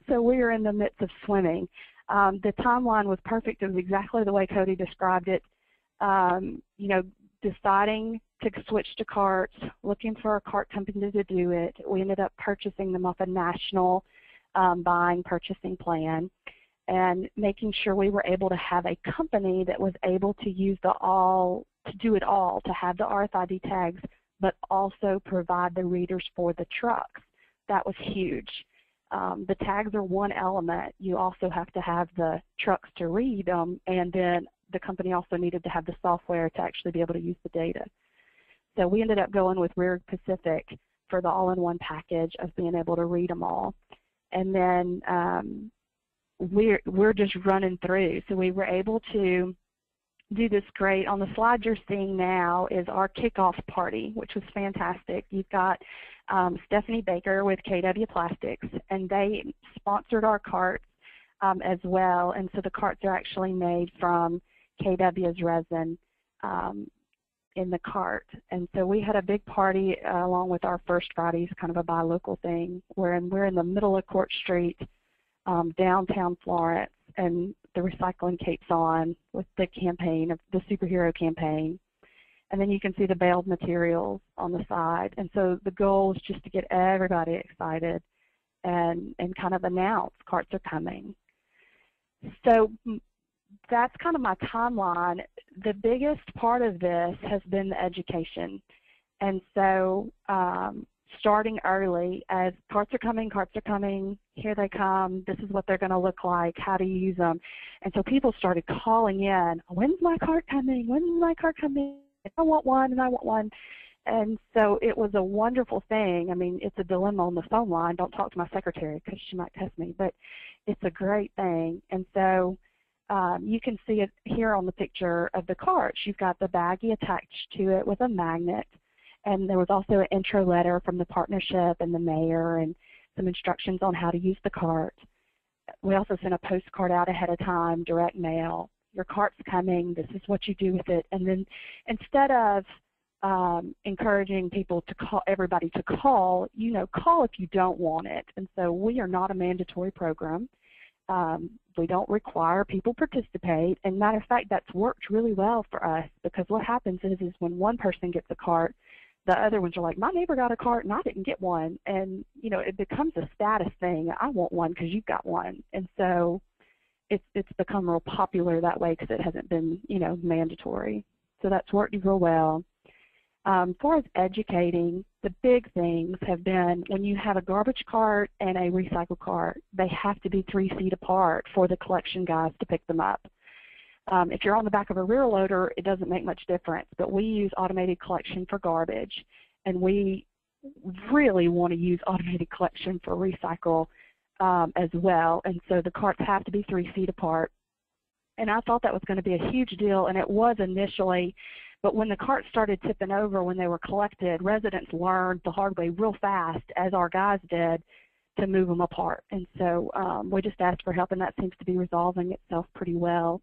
So we are in the midst of swimming. The timeline was perfect. It was exactly the way Cody described it. Deciding to switch to carts, looking for a cart company to do it. We ended up purchasing them off a national buying purchasing plan, and making sure we were able to have a company that was able to use to do it all, to have the RFID tags, but also provide the readers for the trucks. That was huge. The tags are one element. You also have to have the trucks to read them, and then the company also needed to have the software to actually be able to use the data. So we ended up going with Rear Pacific for the all-in-one package of being able to read them all. And then we're just running through. So we were able to do this great. On the slide you're seeing now is our kickoff party, which was fantastic. You've got Stephanie Baker with KW Plastics, and they sponsored our carts as well. And so the carts are actually made from KW's resin in the cart. And so we had a big party along with our First Fridays, kind of a buy local thing, where we're in the middle of Court Street, downtown Florence, and the recycling cape's on with the campaign, of the superhero campaign. And then you can see the baled materials on the side. And so the goal is just to get everybody excited and kind of announce carts are coming. So that's kind of my timeline. The biggest part of this has been the education. And so starting early, as carts are coming, here they come, this is what they're going to look like, how to use them. And so people started calling in, when's my cart coming, when's my cart coming, I want one and I want one. And so it was a wonderful thing. I mean, it's a dilemma on the phone line. Don't talk to my secretary because she might test me, but it's a great thing. And so you can see it here on the picture of the carts. You've got the baggie attached to it with a magnet. And there was also an intro letter from the partnership and the mayor and some instructions on how to use the cart. We also sent a postcard out ahead of time, direct mail. Your cart's coming. This is what you do with it. And then instead of encouraging people to call, everybody to call, call if you don't want it. And so we are not a mandatory program. We don't require people participate. And matter of fact, that's worked really well for us, because what happens is when one person gets a cart, the other ones are like, my neighbor got a cart and I didn't get one. And, it becomes a status thing. I want one because you've got one. And so it's become real popular that way because it hasn't been, mandatory. So that's worked real well. As far as educating, the big things have been when you have a garbage cart and a recycle cart, they have to be 3 feet apart for the collection guys to pick them up. If you're on the back of a rear loader, it doesn't make much difference, but we use automated collection for garbage, and we really want to use automated collection for recycle as well. And so the carts have to be 3 feet apart. And I thought that was going to be a huge deal, and it was initially. But when the carts started tipping over when they were collected, residents learned the hard way real fast, as our guys did, to move them apart. And so we just asked for help, and that seems to be resolving itself pretty well.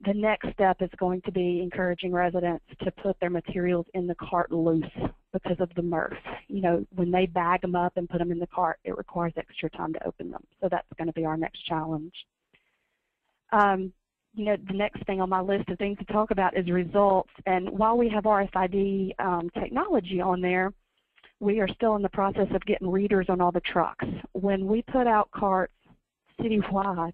The next step is going to be encouraging residents to put their materials in the cart loose because of the MRF. When they bag them up and put them in the cart, it requires extra time to open them. So that's going to be our next challenge. The next thing on my list of things to talk about is results. And while we have RFID technology on there, we are still in the process of getting readers on all the trucks. When we put out carts citywide,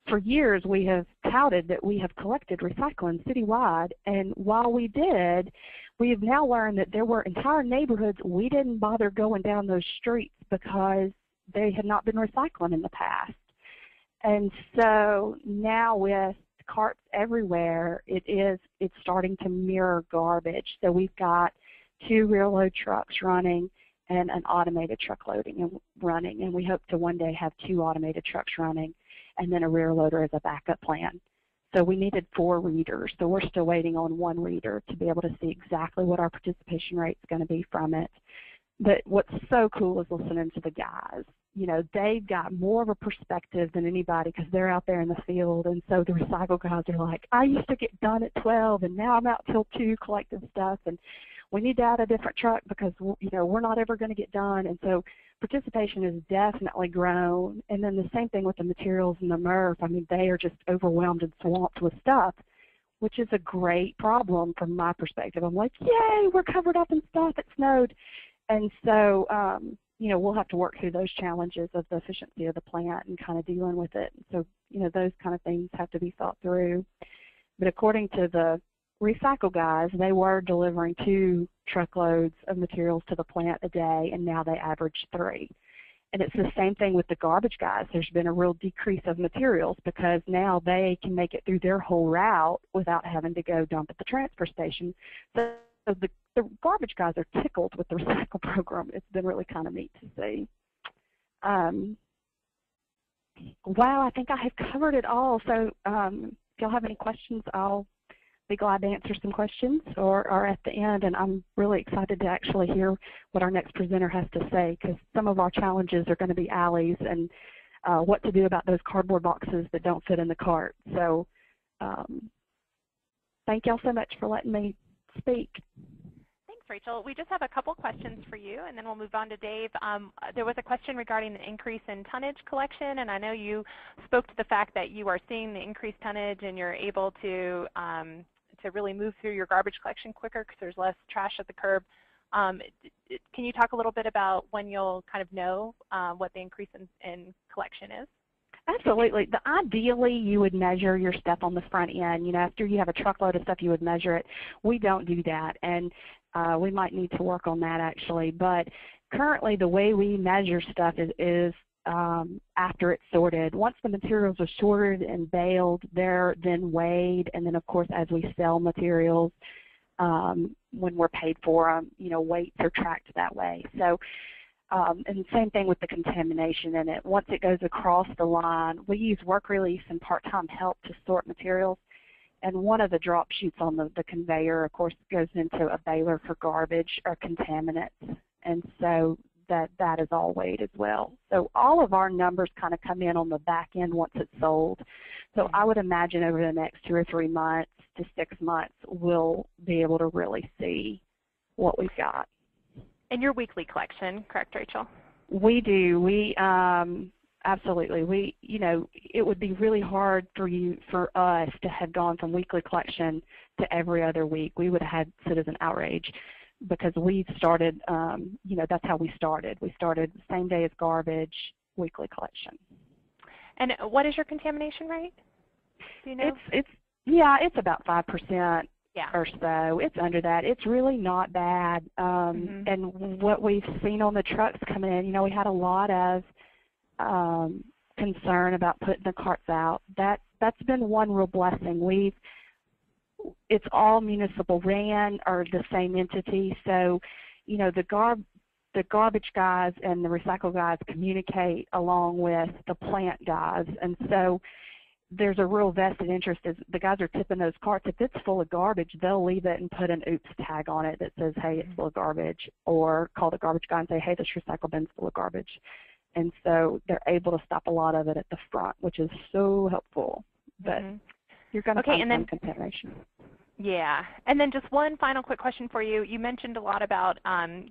for years we have touted that we have collected recycling citywide, and while we did, we have now learned that there were entire neighborhoods we didn't bother going down those streets because they had not been recycling in the past. And so now with carts everywhere, it's starting to mirror garbage. So we've got 2 rear load trucks running and an automated truck loading and running, and we hope to one day have 2 automated trucks running and then a rear loader as a backup plan. So we needed 4 readers, so we're still waiting on 1 reader to be able to see exactly what our participation rate is going to be from it. But what's so cool is listening to the guys. They've got more of a perspective than anybody because they're out there in the field, and so the recycle guys are like, I used to get done at 12, and now I'm out till 2 collecting stuff, and we need to add a different truck because, we're not ever going to get done. And so participation has definitely grown. And then the same thing with the materials and the MRF. I mean, they are just overwhelmed and swamped with stuff, which is a great problem from my perspective. I'm like, yay, we're covered up in stuff. It snowed. And so, we'll have to work through those challenges of the efficiency of the plant and kind of dealing with it. So, those kind of things have to be thought through. But according to the recycle guys, they were delivering 2 truckloads of materials to the plant a day, and now they average 3. And it's the same thing with the garbage guys. There's been a real decrease of materials because now they can make it through their whole route without having to go dump at the transfer station. So the garbage guys are tickled with the recycle program. It's been really kind of neat to see. Wow, I think I have covered it all. So if y'all have any questions, I'll be glad to answer some questions or at the end. And I'm really excited to actually hear what our next presenter has to say, because some of our challenges are going to be alleys and what to do about those cardboard boxes that don't fit in the cart. So thank y'all so much for letting me speak. Thanks, Rachel. We just have a couple questions for you, and then we'll move on to Dave. There was a question regarding the increase in tonnage collection, and I know you spoke to the fact that you are seeing the increased tonnage and you're able to really move through your garbage collection quicker because there's less trash at the curb. Can you talk a little bit about when you'll kind of know what the increase in collection is? Absolutely. Ideally, you would measure your stuff on the front end. You know, after you have a truckload of stuff, you would measure it. We don't do that, and we might need to work on that actually. But currently, the way we measure stuff is after it's sorted. Once the materials are sorted and baled, they're then weighed, and then of course, as we sell materials, when we're paid for them, you know, weights are tracked that way. So. And same thing with the contamination in it. Once it goes across the line, we use work release and part-time help to sort materials. And one of the drop chutes on the conveyor, of course, goes into a baler for garbage or contaminants. And so that is all weighed as well. So all of our numbers kind of come in on the back end once it's sold. So I would imagine over the next 2 or 3 months to 6 months, we'll be able to really see what we've got. And your weekly collection, correct, Rachel? We do. We absolutely. We, you know, it would be really hard for us to have gone from weekly collection to every other week. We would have had citizen outrage because we started. You know, that's how we started. We started the same day as garbage, weekly collection. And what is your contamination rate? Do you know? It's about 5%. Yeah. Or so. It's under that. It's really not bad. And what we've seen on the trucks coming in, you know, we had a lot of concern about putting the carts out. That's been one real blessing. It's all municipal ran or the same entity. So, you know, the garbage guys and the recycle guys communicate along with the plant guys, and so there's a real vested interest as the guys are tipping those carts. If it's full of garbage, they'll leave it and put an oops tag on it that says, hey, it's full of garbage, or call the garbage guy and say, hey, this recycle bin's full of garbage. And so they're able to stop a lot of it at the front, which is so helpful. But you're going to find some contamination. Yeah. And then just one final quick question for you. You mentioned a lot about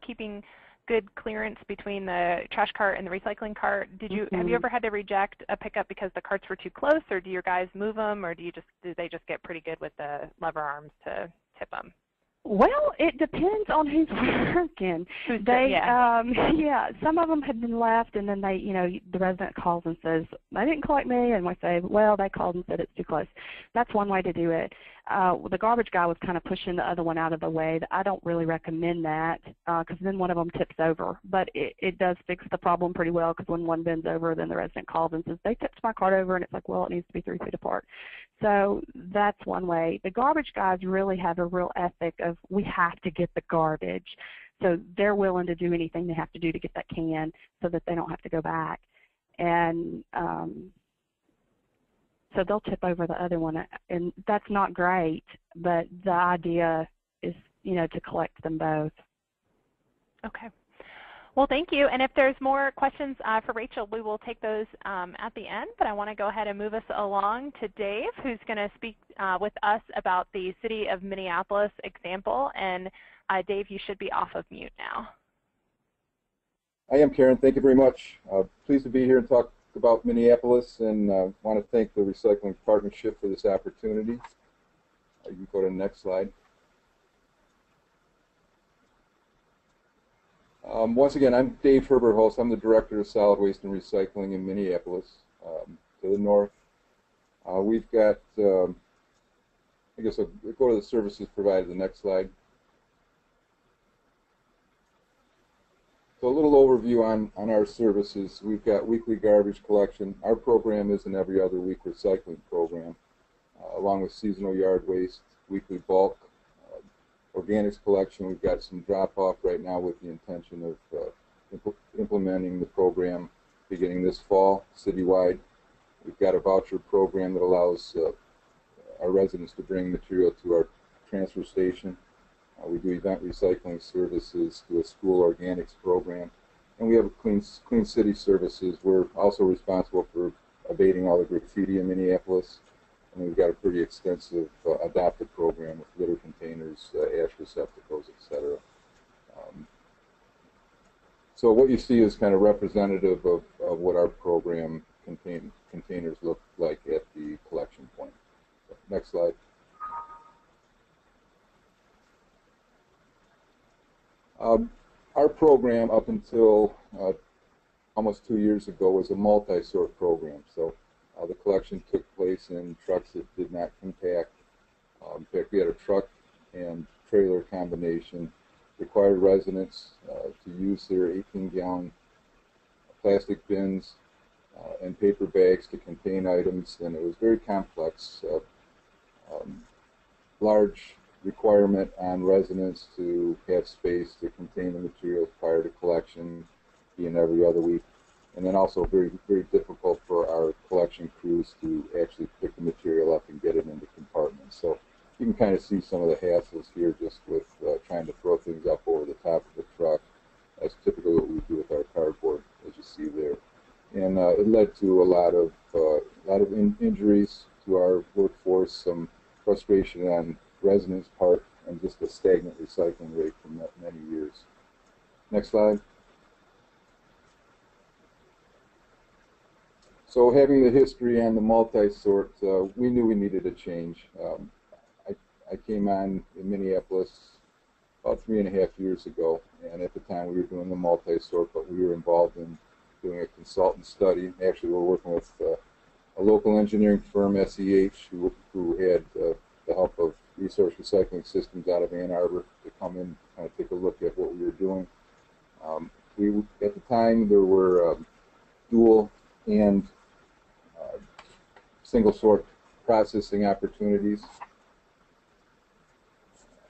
keeping good clearance between the trash cart and the recycling cart. Have you ever had to reject a pickup because the carts were too close, or do your guys move them, or do they just get pretty good with the lever arms to tip them? Well, it depends on who's working. Some of them have been left, and then the resident calls and says, they didn't collect me, and we say, well, they called and said it's too close. That's one way to do it. The garbage guy was kind of pushing the other one out of the way. I don't really recommend that because then one of them tips over. But it does fix the problem pretty well, because when one bends over, then the resident calls and says, they tipped my cart over, and it's like, well, it needs to be 3 feet apart. So that's one way. The garbage guys really have a real ethic of, we have to get the garbage. So they're willing to do anything they have to do to get that can so that they don't have to go back. And so they'll tip over the other one. And that's not great, but the idea is, to collect them both. Okay. Well, thank you. And if there's more questions for Rachel, we will take those at the end. But I want to go ahead and move us along to Dave, who's going to speak with us about the City of Minneapolis example. And Dave, you should be off of mute now. I am, Karen. Thank you very much. Pleased to be here and talk about Minneapolis, and want to thank the Recycling Partnership for this opportunity. You can go to the next slide. Once again, I'm Dave Riverhouse. I'm the Director of Solid Waste and Recycling in Minneapolis. To the north, we've got, I guess I'll go to the services provided, the next slide. So a little overview on our services. We've got weekly garbage collection. Our program is an every other week recycling program, along with seasonal yard waste, weekly bulk, organics collection. We've got some drop-off right now with the intention of implementing the program beginning this fall citywide. We've got a voucher program that allows our residents to bring material to our transfer station. We do event recycling services through a school organics program. And we have a clean city services. We're also responsible for abating all the graffiti in Minneapolis, and we've got a pretty extensive adaptive program with litter containers, ash receptacles, etc. So what you see is kind of representative of what our program containers look like at the collection point. So, next slide. Our program up until almost 2 years ago was a multi-sort program. So the collection took place in trucks that did not compact. In fact, we had a truck and trailer combination, required residents to use their 18-gallon plastic bins and paper bags to contain items, and it was very complex. Large requirement on residents to have space to contain the materials prior to collection, being every other week, and then also very, very difficult for our collection crews to actually pick the material up and get it into compartments. So you can kind of see some of the hassles here just with trying to throw things up over the top of the truck. That's typically what we do with our cardboard, as you see there. And it led to a lot of injuries to our workforce, some frustration on residents' part, and just a stagnant recycling rate for many years. Next slide. So having the history and the multi-sort, we knew we needed a change. I came on in Minneapolis about 3.5 years ago, and at the time we were doing the multi-sort, but we were involved in doing a consultant study. Actually, we're working with a local engineering firm, SEH, who had the help of Resource Recycling Systems out of Ann Arbor to come in and kind of take a look at what we were doing. At the time, there were dual and single sort processing opportunities.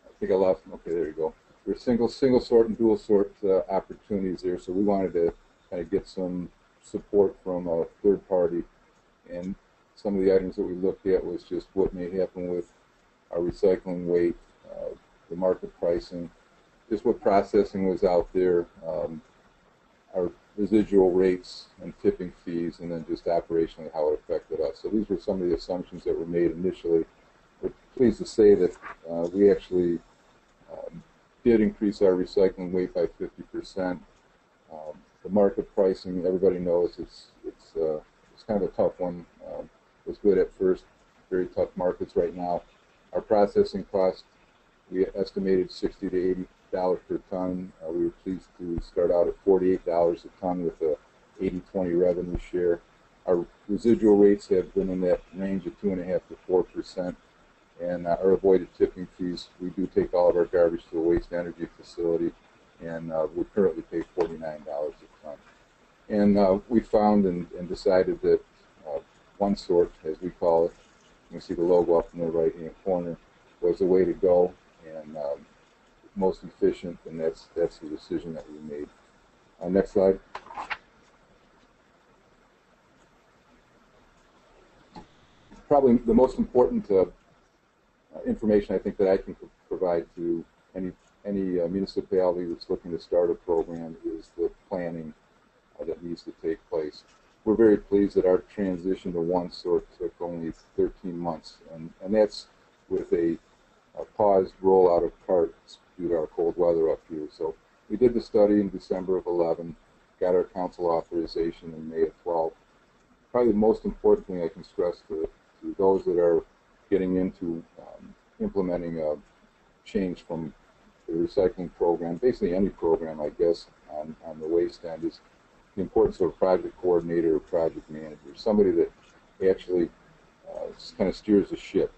I think I lost them. Okay, there you go. There's single sort and dual sort opportunities there, so we wanted to kind of get some support from a third party. And some of the items that we looked at was just what may happen with our recycling weight, the market pricing, just what processing was out there, our residual rates and tipping fees, and then just operationally how it affected us. So these were some of the assumptions that were made initially. We're pleased to say that we actually did increase our recycling weight by 50%. The market pricing, everybody knows it's kind of a tough one. It was good at first, very tough markets right now. Our processing cost, we estimated $60 to $80 per ton. We were pleased to start out at $48 a ton with a 80-20 revenue share. Our residual rates have been in that range of 2.5% to 4%. And our avoided tipping fees, we do take all of our garbage to a waste energy facility, and we currently pay $49 a ton. And we found and decided that one sort, as we call it, you can see the logo up in the right-hand corner, was the way to go and most efficient, and that's the decision that we made. Next slide. Probably the most important information I think that I can provide to any municipality that's looking to start a program is the planning that needs to take place. We're very pleased that our transition to one sort took only 13 months, and that's with a paused rollout of carts due to our cold weather up here. So we did the study in December of 11, got our council authorization in May of 12. Probably the most important thing I can stress to those that are getting into implementing a change from the recycling program, basically any program, I guess, on the waste end, is the importance of a project coordinator or project manager, somebody that actually kind of steers the ship.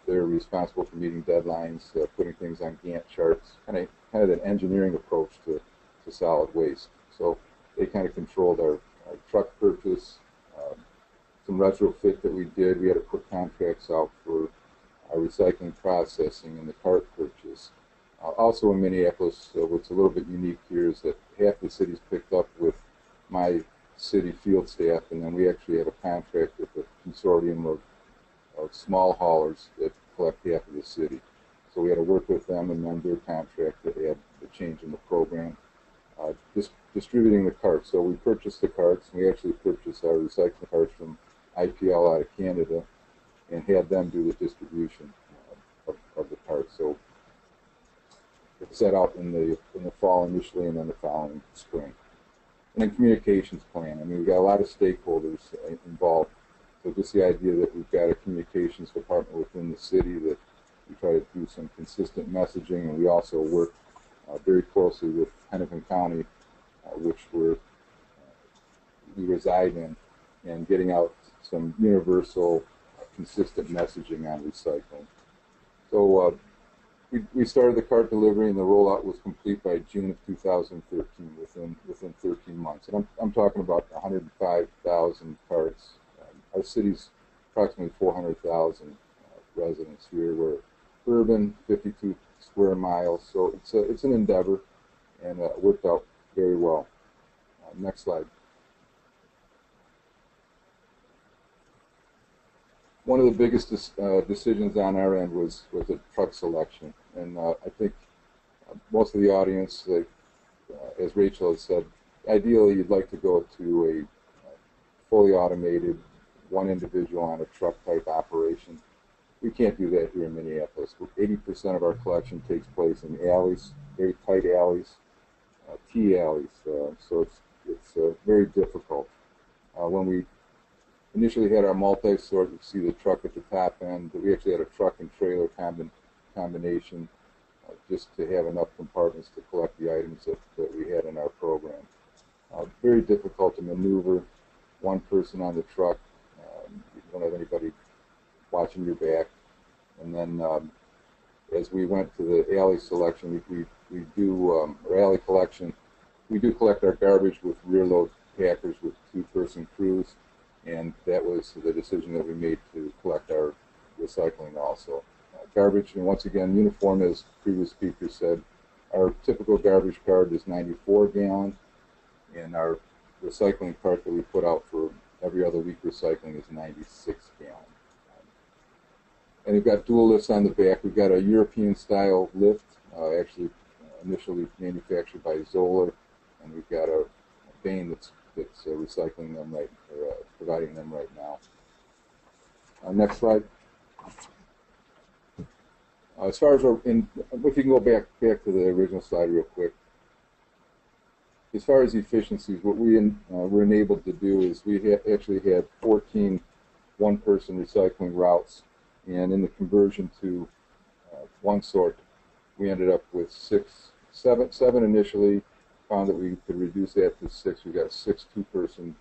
They're responsible for meeting deadlines, putting things on Gantt charts, kind of an engineering approach to solid waste. So they kind of controlled our truck purchase, some retrofit that we did. We had to put contracts out for our recycling processing and the cart purchase. Also in Minneapolis, what's a little bit unique here is that half the city's picked up with my city field staff, and then we actually have a contract with a consortium of small haulers that collect half of the city. So we had to work with them and amend their contract that had the change in the program. Distributing the carts. So we purchased the carts, and we actually purchased our recycling carts from IPL out of Canada. and had them do the distribution of the carts. So it's set out in the fall initially, and then the following spring. And then communications plan. I mean, we've got a lot of stakeholders involved. So just the idea that we've got a communications department within the city that we try to do some consistent messaging, and we also work very closely with Hennepin County, which we reside in, and getting out some universal, consistent messaging on recycling. So we started the cart delivery, and the rollout was complete by June of 2013, within 13 months. And I'm talking about 105,000 carts. Our city's approximately 400,000 residents here. We're urban, 52 square miles, so it's an endeavor, and it worked out very well. Next slide. One of the biggest decisions on our end was the truck selection, and I think most of the audience, as Rachel has said, ideally you'd like to go to a fully automated, one individual on a truck type operation. We can't do that here in Minneapolis. 80% of our collection takes place in alleys, very tight alleys, T-alleys, so it's very difficult. When we initially had our multi-sort, you see the truck at the top end, but we actually had a truck and trailer combination just to have enough compartments to collect the items that we had in our program. Very difficult to maneuver, one person on the truck, you don't have anybody watching your back. And then as we went to the alley selection, we do our alley collection. We do collect our garbage with rear load packers with two-person crews, and that was the decision that we made to collect our recycling also. Garbage, and once again, uniform, as previous speaker said, our typical garbage cart is 94 gallon, and our recycling cart that we put out for every other week recycling is 96 gallon. And we've got dual lifts on the back. We've got a European style lift, actually initially manufactured by Zoller, and we've got a Bain that's recycling them providing them right now. Next slide. As far as if you can go back to the original slide real quick. As far as efficiencies, what we were enabled to do is we actually had 14 one-person recycling routes, and in the conversion to one sort, we ended up with seven initially. Found that we could reduce that to 6. We got 6 two-person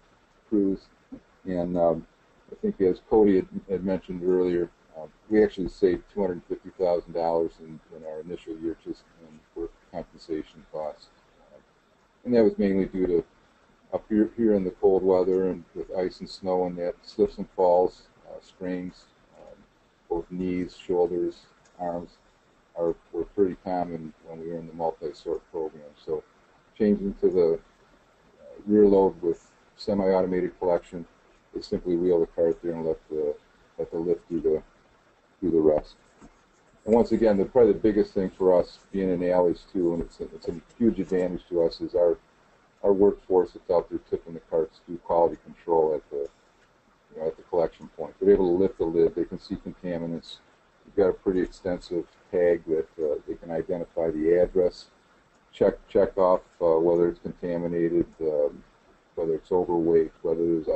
crews, and I think as Cody had mentioned earlier, we actually saved $250,000 in our initial year just in work compensation costs. And that was mainly due to up here in the cold weather and with ice and snow and that, slips and falls, sprains, both knees, shoulders, arms were pretty common when we were in the multi-sort program. So changing to the rear load with semi-automated collection, they simply wheel the cart there and let the lift do the rest. And once again, probably the biggest thing for us being in alleys too, and it's a huge advantage to us, is our workforce that's out there tipping the carts do quality control at the collection point. They're able to lift the lid. They can see contaminants. We've got a pretty extensive tag that they can identify the address, check off whether it's contaminated, whether it's overweight, whether there's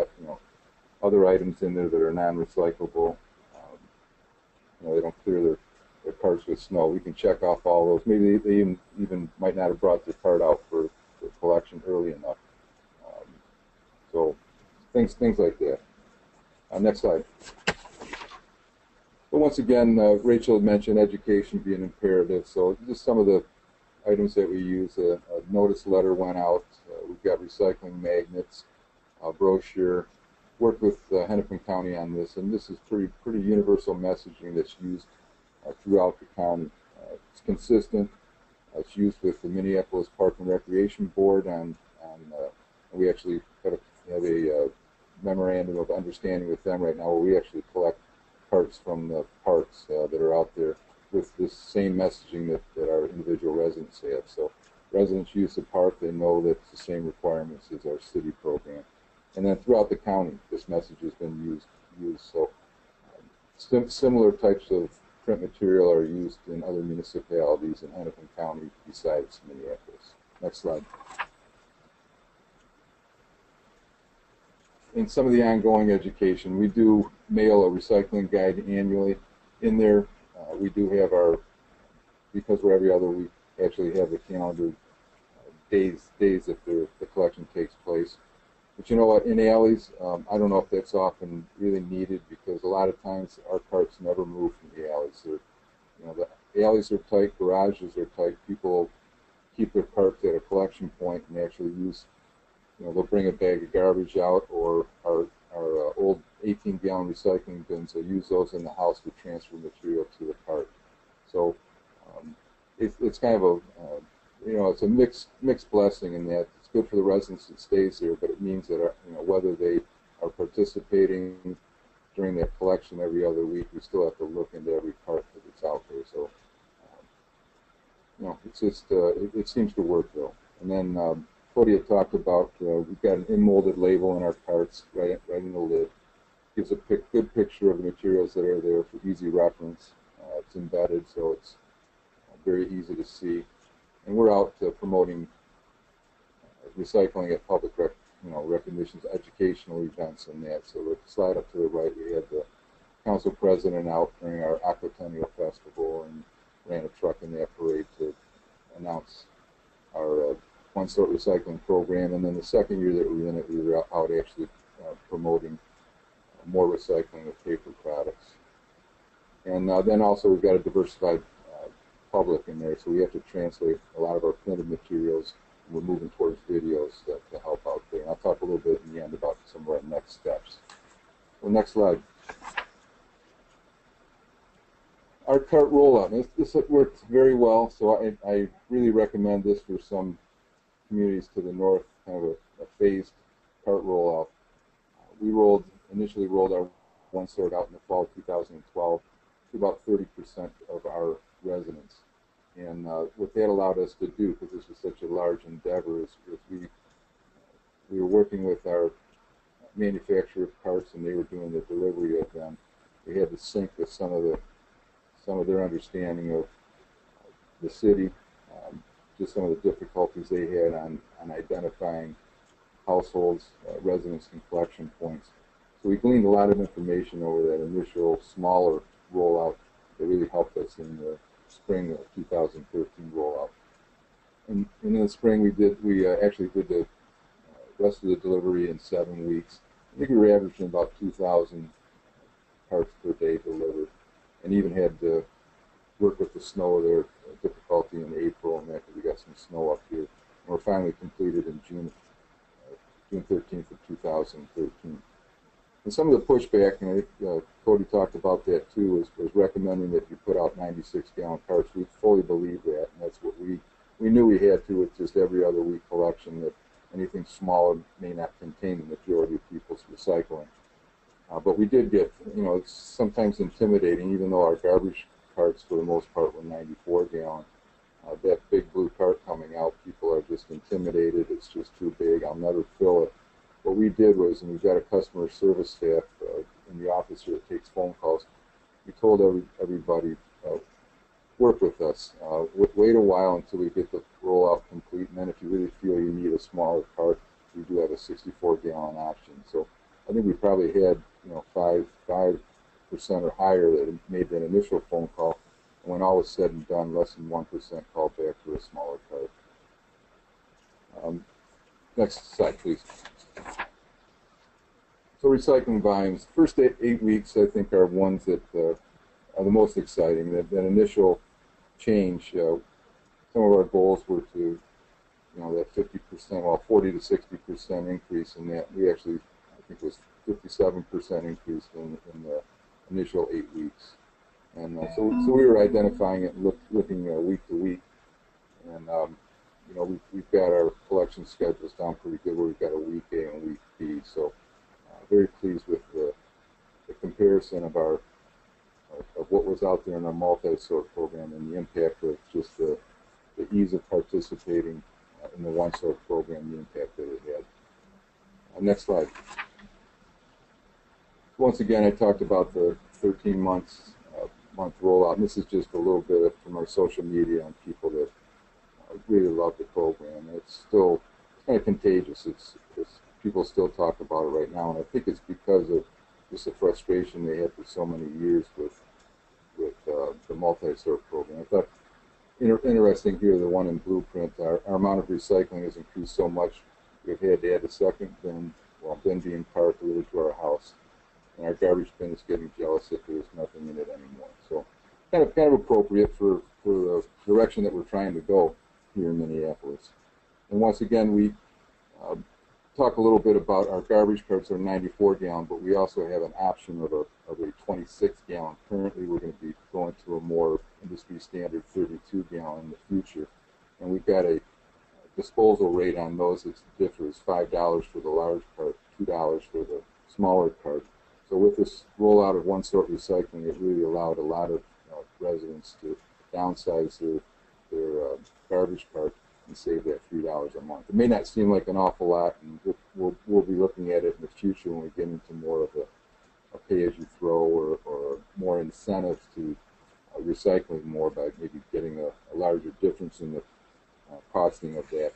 other items in there that are non-recyclable. They don't clear their carts with snow. We can check off all those. Maybe they even might not have brought their cart out for collection early enough. So things like that. Next slide. But once again, Rachel had mentioned education being imperative. So just some of the items that we use. A notice letter went out. We've got recycling magnets, a brochure. Worked with Hennepin County on this, and this is pretty universal messaging that's used throughout the county. It's consistent. It's used with the Minneapolis Park and Recreation Board, and we actually have a memorandum of understanding with them right now, where we actually collect carts from the parks that are out there with this same messaging that our individual residents have. So residents use the park, they know that it's the same requirements as our city program. And then throughout the county, this message has been used. So Similar types of print material are used in other municipalities in Hennepin County besides Minneapolis. Next slide. In some of the ongoing education, we do mail a recycling guide annually. In there, we do have our, because we're every other week, actually have the calendar days that the collection takes place. But you know what, in alleys, I don't know if that's often really needed because a lot of times our carts never move from the alleys. The alleys are tight, garages are tight. People keep their carts at a collection point and actually use, they'll bring a bag of garbage out, or our old 18-gallon recycling bins, they'll use those in the house to transfer material to the cart. So it's kind of a, it's a mixed blessing in that it's good for the residents that stays here, but it means that whether they are participating during that collection every other week, we still have to look into every cart that's out there. So it's just it seems to work though. And then Cody had talked about we've got an in-molded label in our carts right in the lid. Gives a good picture of the materials that are there for easy reference. It's embedded, so it's very easy to see. And we're out promoting recycling at public recognitions, educational events, and that. So the slide up to the right, we had the council president out during our Aquatennial Festival and ran a truck in that parade to announce our one-sort recycling program. And then the second year that we were in it, we were out actually promoting more recycling of paper products. And then also we've got a diversified public in there, so we have to translate a lot of our printed materials. We're moving towards videos to help out there. And I'll talk a little bit in the end about some of our next steps. Well, next slide. Our cart rollout. This worked very well, so I really recommend this for some communities to the north, kind of a phased cart rollout. We initially rolled our one sort out in the fall of 2012 to about 30% of our residents. And what that allowed us to do, because this was such a large endeavor, is we were working with our manufacturer of carts, and they were doing the delivery of them. We had to sync with some of their understanding of the city, just some of the difficulties they had on identifying households, residents, and collection points. So we gleaned a lot of information over that initial smaller rollout that really helped us in the spring of 2013 rollout. And in the spring we actually did the rest of the delivery in 7 weeks. I think we were averaging about 2,000 carts per day delivered, and even had to work with the snow there, difficulty in April and that, because we got some snow up here. And we're finally completed in June 13th of 2013. And some of the pushback, and I think Cody talked about that too, was recommending that you put out 96-gallon carts. We fully believe that, and that's what we knew we had to with just every other week collection, that anything smaller may not contain the majority of people's recycling. But we did get, it's sometimes intimidating, even though our garbage carts for the most part were 94-gallon. That big blue cart coming out, people are just intimidated. It's just too big. I'll never fill it. What we did was, and we've got a customer service staff in the office here that takes phone calls, we told everybody, work with us. Wait a while until we get the rollout complete, and then if you really feel you need a smaller cart, we do have a 64-gallon option. So I think we probably had 5% or higher that had made that initial phone call, and when all was said and done, less than 1% called back for a smaller cart. Next slide, please. So recycling volumes. First 8 weeks, I think, are ones that are the most exciting. That initial change. Some of our goals were to, that 50%, well, 40 to 60% increase in that. We actually, I think, it was 57% increase in the initial 8 weeks. And so we were identifying it and looking week to week. And we've got our collection schedules down pretty good, where we've got a week A and a week B. So very pleased with the comparison of what was out there in our multi-sort program and the impact of just the ease of participating in the one-sort program, the impact that it had. Next slide. Once again, I talked about the 13 month rollout. And this is just a little bit from our social media on people that really love the program. It's still kind of contagious. It's people still talk about it right now, and I think it's because of just the frustration they had for so many years with the multi-sort program. I thought interesting here, the one in Blueprint, our amount of recycling has increased so much we've had to add a second bin, bin being parked really to our house, and our garbage bin is getting jealous that there's nothing in it anymore. So kind of appropriate for the direction that we're trying to go here in Minneapolis. And once again, we talk a little bit about our garbage carts are 94 gallon, but we also have an option of a 26 gallon. Currently, we're going to be going to a more industry standard 32 gallon in the future. And we've got a disposal rate on those that differs: $5 for the large cart, $2 for the smaller cart. So with this rollout of one-sort recycling, it really allowed a lot of residents to downsize their garbage cart and save that $3 a month. It may not seem like an awful lot, and we'll be looking at it in the future when we get into more of a pay-as-you-throw or more incentives to recycling more by maybe getting a larger difference in the costing of that,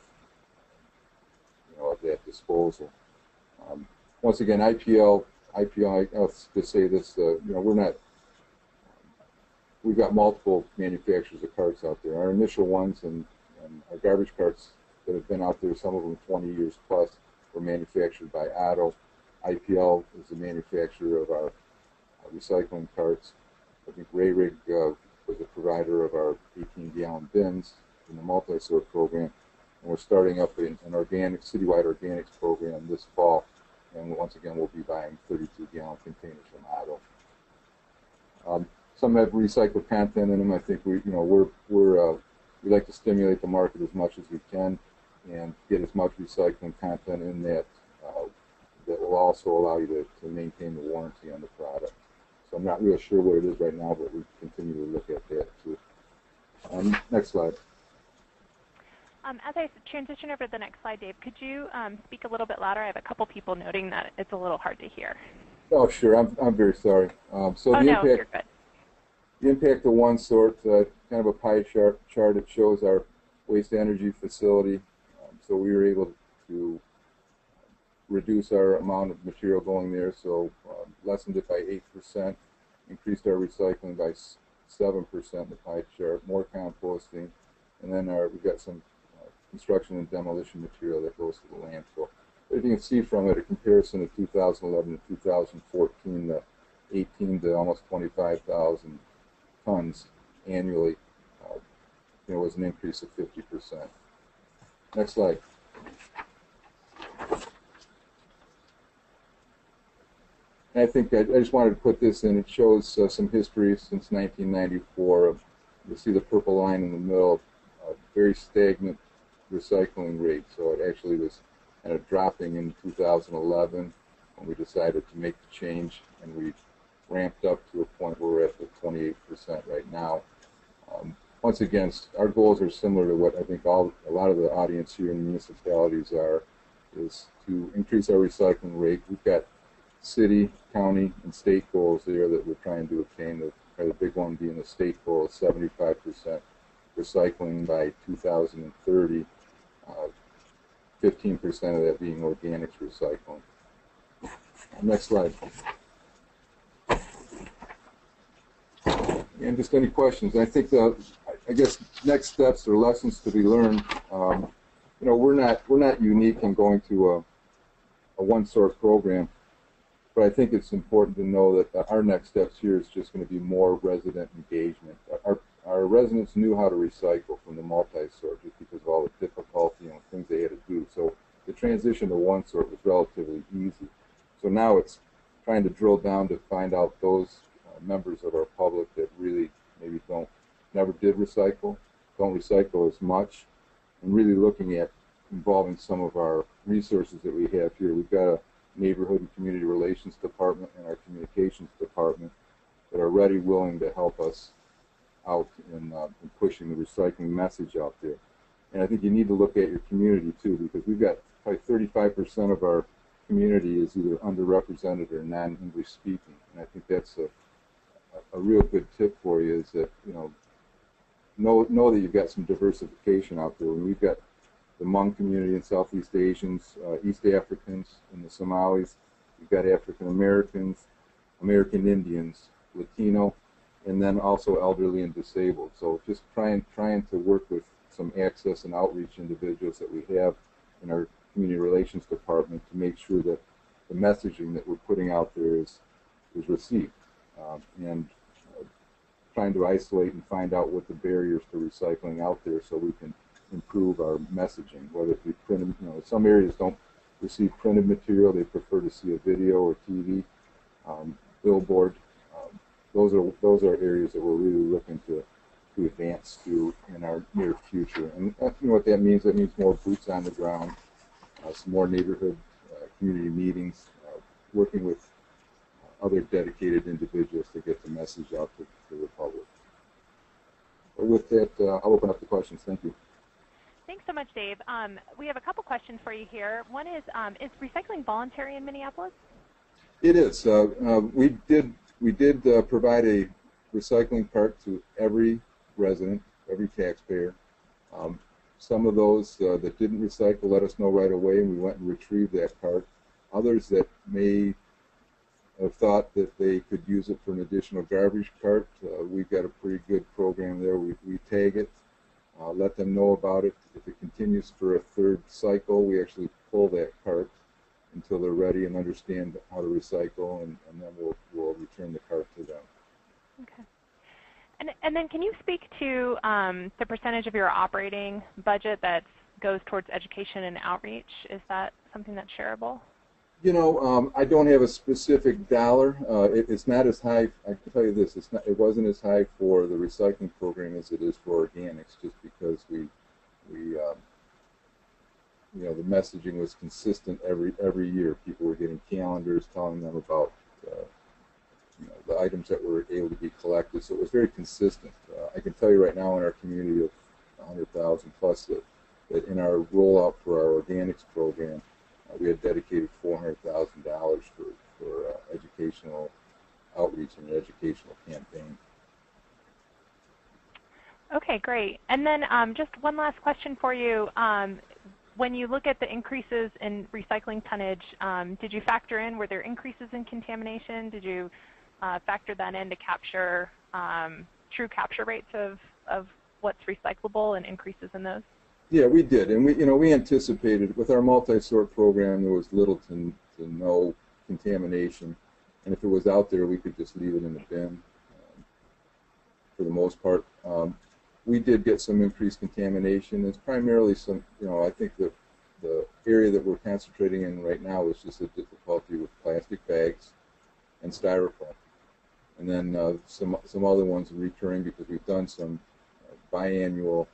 of that disposal. Once again, IPL. I'll just say this: we're not. We've got multiple manufacturers of carts out there. Our initial ones and our garbage carts that have been out there, some of them 20 years plus, were manufactured by Otto. IPL is the manufacturer of our recycling carts. I think Rig was a provider of our 18-gallon bins in the multi-sort program. And we're starting up an citywide organics program this fall. And once again, we'll be buying 32-gallon containers from Otto. Some have recycled content in them. I think we like to stimulate the market as much as we can and get as much recycling content in that that will also allow you to maintain the warranty on the product. So I'm not really sure what it is right now, but we continue to look at that too. Next slide. As I transition over to the next slide, Dave, could you speak a little bit louder? I have a couple people noting that it's a little hard to hear. Oh, sure. I'm very sorry. You're good. The impact of one-sort, kind of a pie chart. It shows our waste energy facility. So we were able to reduce our amount of material going there, so lessened it by 8%, increased our recycling by 7% in the pie chart, more composting, and then we've got some construction and demolition material that goes to the landfill. But if you can see from it, a comparison of 2011 to 2014, the 18 to almost 25,000 tons annually, was an increase of 50%. Next slide. And I think I just wanted to put this in. It shows some history since 1994. You see the purple line in the middle, very stagnant recycling rate. So it actually was kind of dropping in 2011 when we decided to make the change, and we ramped up to a point where we're at the 28% right now. Once again, our goals are similar to what I think a lot of the audience here in municipalities is to increase our recycling rate. We've got city, county, and state goals there that we're trying to obtain. The big one being the state goal of 75% recycling by 2030, 15% of that being organics recycling. Next slide. And just any questions? I think I guess next steps or lessons to be learned. We're not unique in going to a one-sort program, but I think it's important to know that our next steps here is just going to be more resident engagement. Our residents knew how to recycle from the multi-sort just because of all the difficulty and things they had to do. So the transition to one-sort was relatively easy. So now it's trying to drill down to find out those members of our public that really maybe never did recycle, don't recycle as much, and really looking at involving some of our resources that we have here. We've got a neighborhood and community relations department and our communications department that are ready, willing to help us out in pushing the recycling message out there. And I think you need to look at your community too, because we've got probably 35% of our community is either underrepresented or non-English speaking, and I think that's a real good tip for you is that, know that you've got some diversification out there. And we've got the Hmong community in Southeast Asians, East Africans, and the Somalis. You've got African Americans, American Indians, Latino, and then also elderly and disabled. So just trying to work with some access and outreach individuals that we have in our community relations department to make sure that the messaging that we're putting out there is received, and trying to isolate and find out what the barriers to recycling out there so we can improve our messaging, whether it be printed. Some areas don't receive printed material; they prefer to see a video or TV, billboard. Those are areas that we're really looking to advance to in our near future. And what that means? That means more boots on the ground, some more neighborhood community meetings, working with other dedicated individuals to get the message out to the public. But with that, I'll open up the questions. Thank you. Thanks so much, Dave. We have a couple questions for you here. One is recycling voluntary in Minneapolis? It is. We did provide a recycling cart to every resident, every taxpayer. Some of those that didn't recycle let us know right away, and we went and retrieved that cart. Others that may have thought that they could use it for an additional garbage cart, we've got a pretty good program there. We tag it, let them know about it. If it continues for a third cycle, we actually pull that cart until they're ready and understand how to recycle, and then we'll return the cart to them. Okay. And then can you speak to the percentage of your operating budget that goes towards education and outreach? Is that something that's shareable? I don't have a specific dollar. It's not as high. I can tell you this: it wasn't as high for the recycling program as it is for organics, just because the messaging was consistent every year. People were getting calendars telling them about the items that were able to be collected, so it was very consistent. I can tell you right now in our community of 100,000 plus that in our rollout for our organics program, we had dedicated $400,000 for educational outreach and an educational campaign. Okay, great. And then just one last question for you. When you look at the increases in recycling tonnage, did you factor in, were there increases in contamination? Did you factor that in to capture true capture rates of what's recyclable and increases in those? Yeah, we did, and we anticipated with our multi-sort program there was little to no contamination, and if it was out there, we could just leave it in the bin for the most part. We did get some increased contamination. It's primarily some, I think the area that we're concentrating in right now is just a difficulty with plastic bags and styrofoam, and then some other ones recurring because we've done some biannual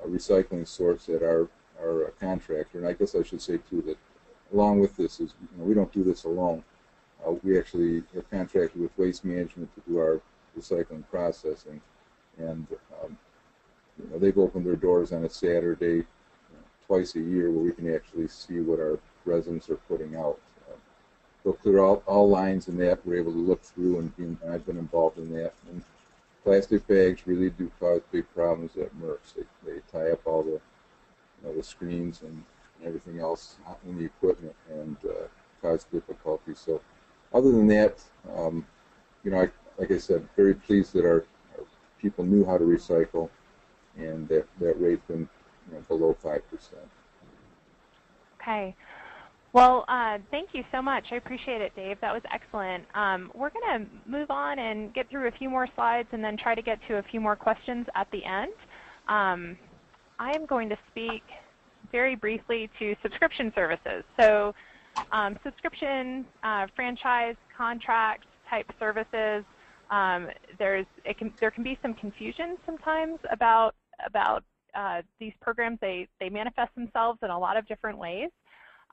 recycling sorts at our contractor. And I guess I should say too that along with this is we don't do this alone. We actually have contracted with Waste Management to do our recycling processing, and they've opened their doors on a Saturday twice a year where we can actually see what our residents are putting out. They'll clear all lines in that. We're able to look through, and I've been involved in that. And plastic bags really do cause big problems at MRFs. They tie up all the screens and everything else in the equipment and cause difficulties. So other than that, like I said, very pleased that our people knew how to recycle, and that rate's been below 5%. Okay. Well, thank you so much. I appreciate it, Dave. That was excellent. We're going to move on and get through a few more slides and then try to get to a few more questions at the end. I am going to speak very briefly to subscription services. So subscription, franchise, contract type services, there can be some confusion sometimes about these programs. They manifest themselves in a lot of different ways.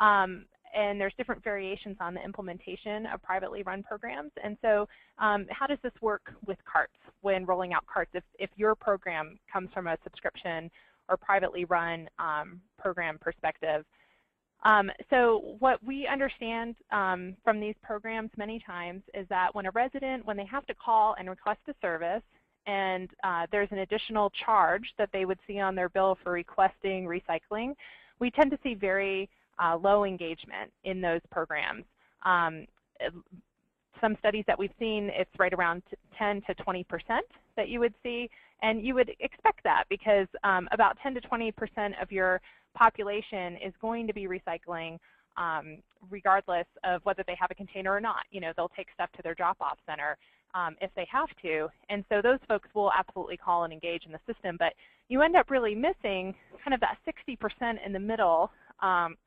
And there's different variations on the implementation of privately run programs. And so how does this work with carts when rolling out carts? If your program comes from a subscription or privately run program perspective, So what we understand from these programs many times is that when a resident, when they have to call and request a service, and there's an additional charge that they would see on their bill for requesting recycling, we tend to see very low engagement in those programs. Some studies that we've seen, it's right around 10 to 20% that you would see, and you would expect that because about 10 to 20% of your population is going to be recycling regardless of whether they have a container or not. You know, they'll take stuff to their drop-off center if they have to, and so those folks will absolutely call and engage in the system, but you end up really missing kind of that 60% in the middle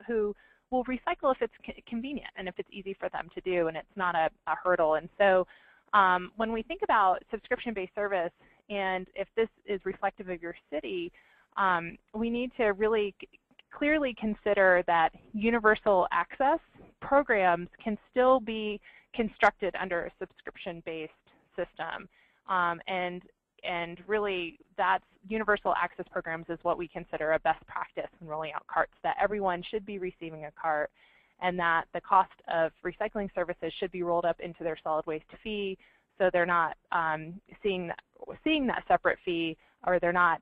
who will recycle if it's convenient and if it's easy for them to do and it's not a hurdle. And so when we think about subscription-based service and if this is reflective of your city, we need to really clearly consider that universal access programs can still be constructed under a subscription-based system. And really, that's universal access programs is what we consider a best practice when rolling out carts, that everyone should be receiving a cart and that the cost of recycling services should be rolled up into their solid waste fee so they're not seeing that separate fee, or they're not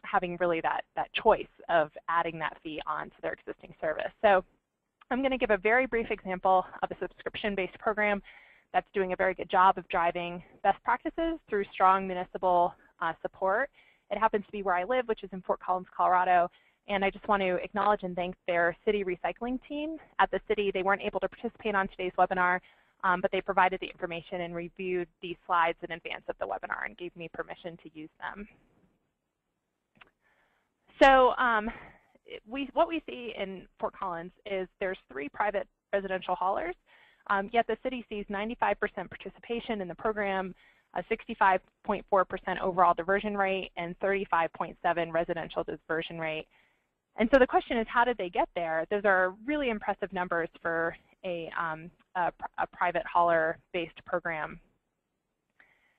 having really that choice of adding that fee onto their existing service. So I'm going to give a very brief example of a subscription-based program that's doing a very good job of driving best practices through strong municipal support. It happens to be where I live, which is in Fort Collins, Colorado, and I just want to acknowledge and thank their city recycling team at the city. They weren't able to participate on today's webinar, but they provided the information and reviewed these slides in advance of the webinar and gave me permission to use them. So what we see in Fort Collins is there's 3 private residential haulers, yet the city sees 95% participation in the program, a 65.4% overall diversion rate, and 35.7% residential diversion rate. And so the question is, how did they get there? Those are really impressive numbers for a private hauler-based program.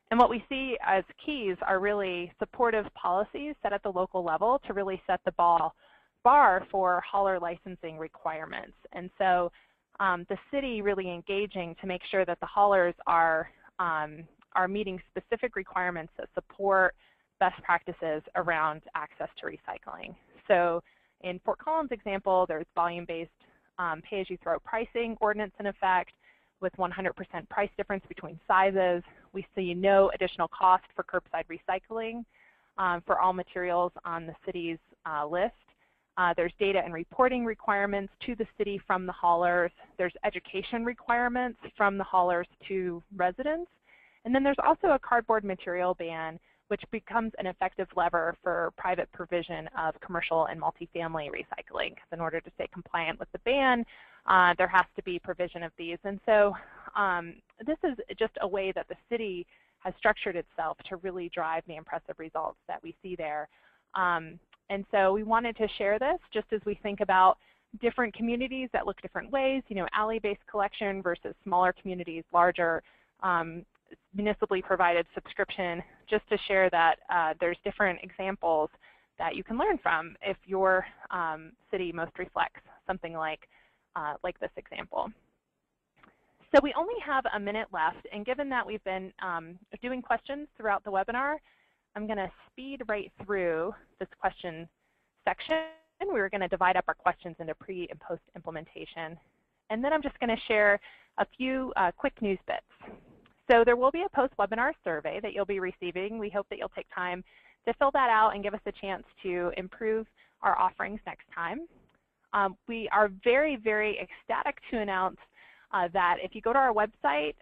And what we see as keys are really supportive policies set at the local level to really set the bar for hauler licensing requirements. And so the city really engaging to make sure that the haulers are meeting specific requirements that support best practices around access to recycling. So in Fort Collins example, there's volume-based pay-as-you-throw pricing ordinance in effect with 100% price difference between sizes. We see no additional cost for curbside recycling for all materials on the city's list. There's data and reporting requirements to the city from the haulers. There's education requirements from the haulers to residents. And then there's also a cardboard material ban, which becomes an effective lever for private provision of commercial and multifamily recycling. Because in order to stay compliant with the ban, there has to be provision of these. And so this is just a way that the city has structured itself to really drive the impressive results that we see there. And so we wanted to share this just as we think about different communities that look different ways, you know, alley-based collection versus smaller communities, larger municipally provided subscription, just to share that there's different examples that you can learn from if your city most reflects something like this example. So we only have a minute left, and given that we've been doing questions throughout the webinar, I'm going to speed right through this question section. We're going to divide up our questions into pre and post implementation. And then I'm just going to share a few quick news bits. So there will be a post-webinar survey that you'll be receiving. We hope that you'll take time to fill that out and give us a chance to improve our offerings next time. We are very, very ecstatic to announce that if you go to our website,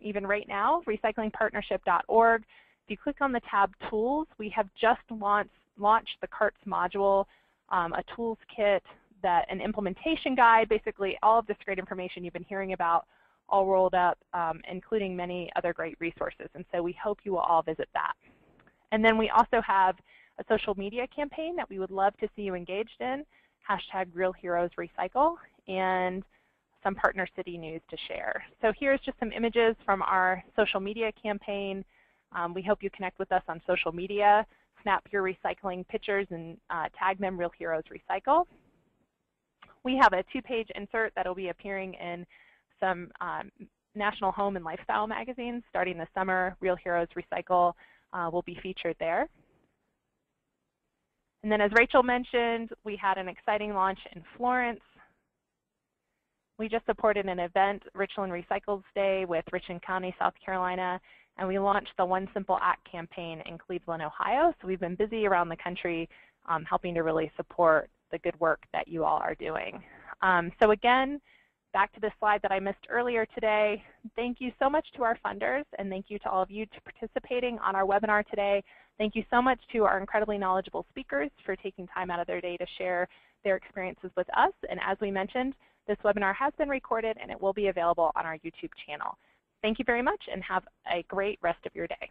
even right now, recyclingpartnership.org, if you click on the tab Tools, we have just launched the CARTS module, a tools kit, an implementation guide, basically all of this great information you've been hearing about all rolled up, including many other great resources. And so we hope you will all visit that. And then we also have a social media campaign that we would love to see you engaged in, #RealHeroesRecycle, and some partner city news to share. So here's just some images from our social media campaign. We hope you connect with us on social media, snap your recycling pictures and tag them Real Heroes Recycle. We have a 2-page insert that will be appearing in some national home and lifestyle magazines starting this summer. Real Heroes Recycle will be featured there. And then as Rachel mentioned, we had an exciting launch in Florence. We just supported an event, Richland Recycles Day, with Richland County, South Carolina, and we launched the One Simple Act campaign in Cleveland, Ohio. So we've been busy around the country helping to really support the good work that you all are doing. So again, back to the slide that I missed earlier today, thank you so much to our funders, and thank you to all of you for participating on our webinar today. Thank you so much to our incredibly knowledgeable speakers for taking time out of their day to share their experiences with us. And as we mentioned, this webinar has been recorded and it will be available on our YouTube channel. Thank you very much and have a great rest of your day.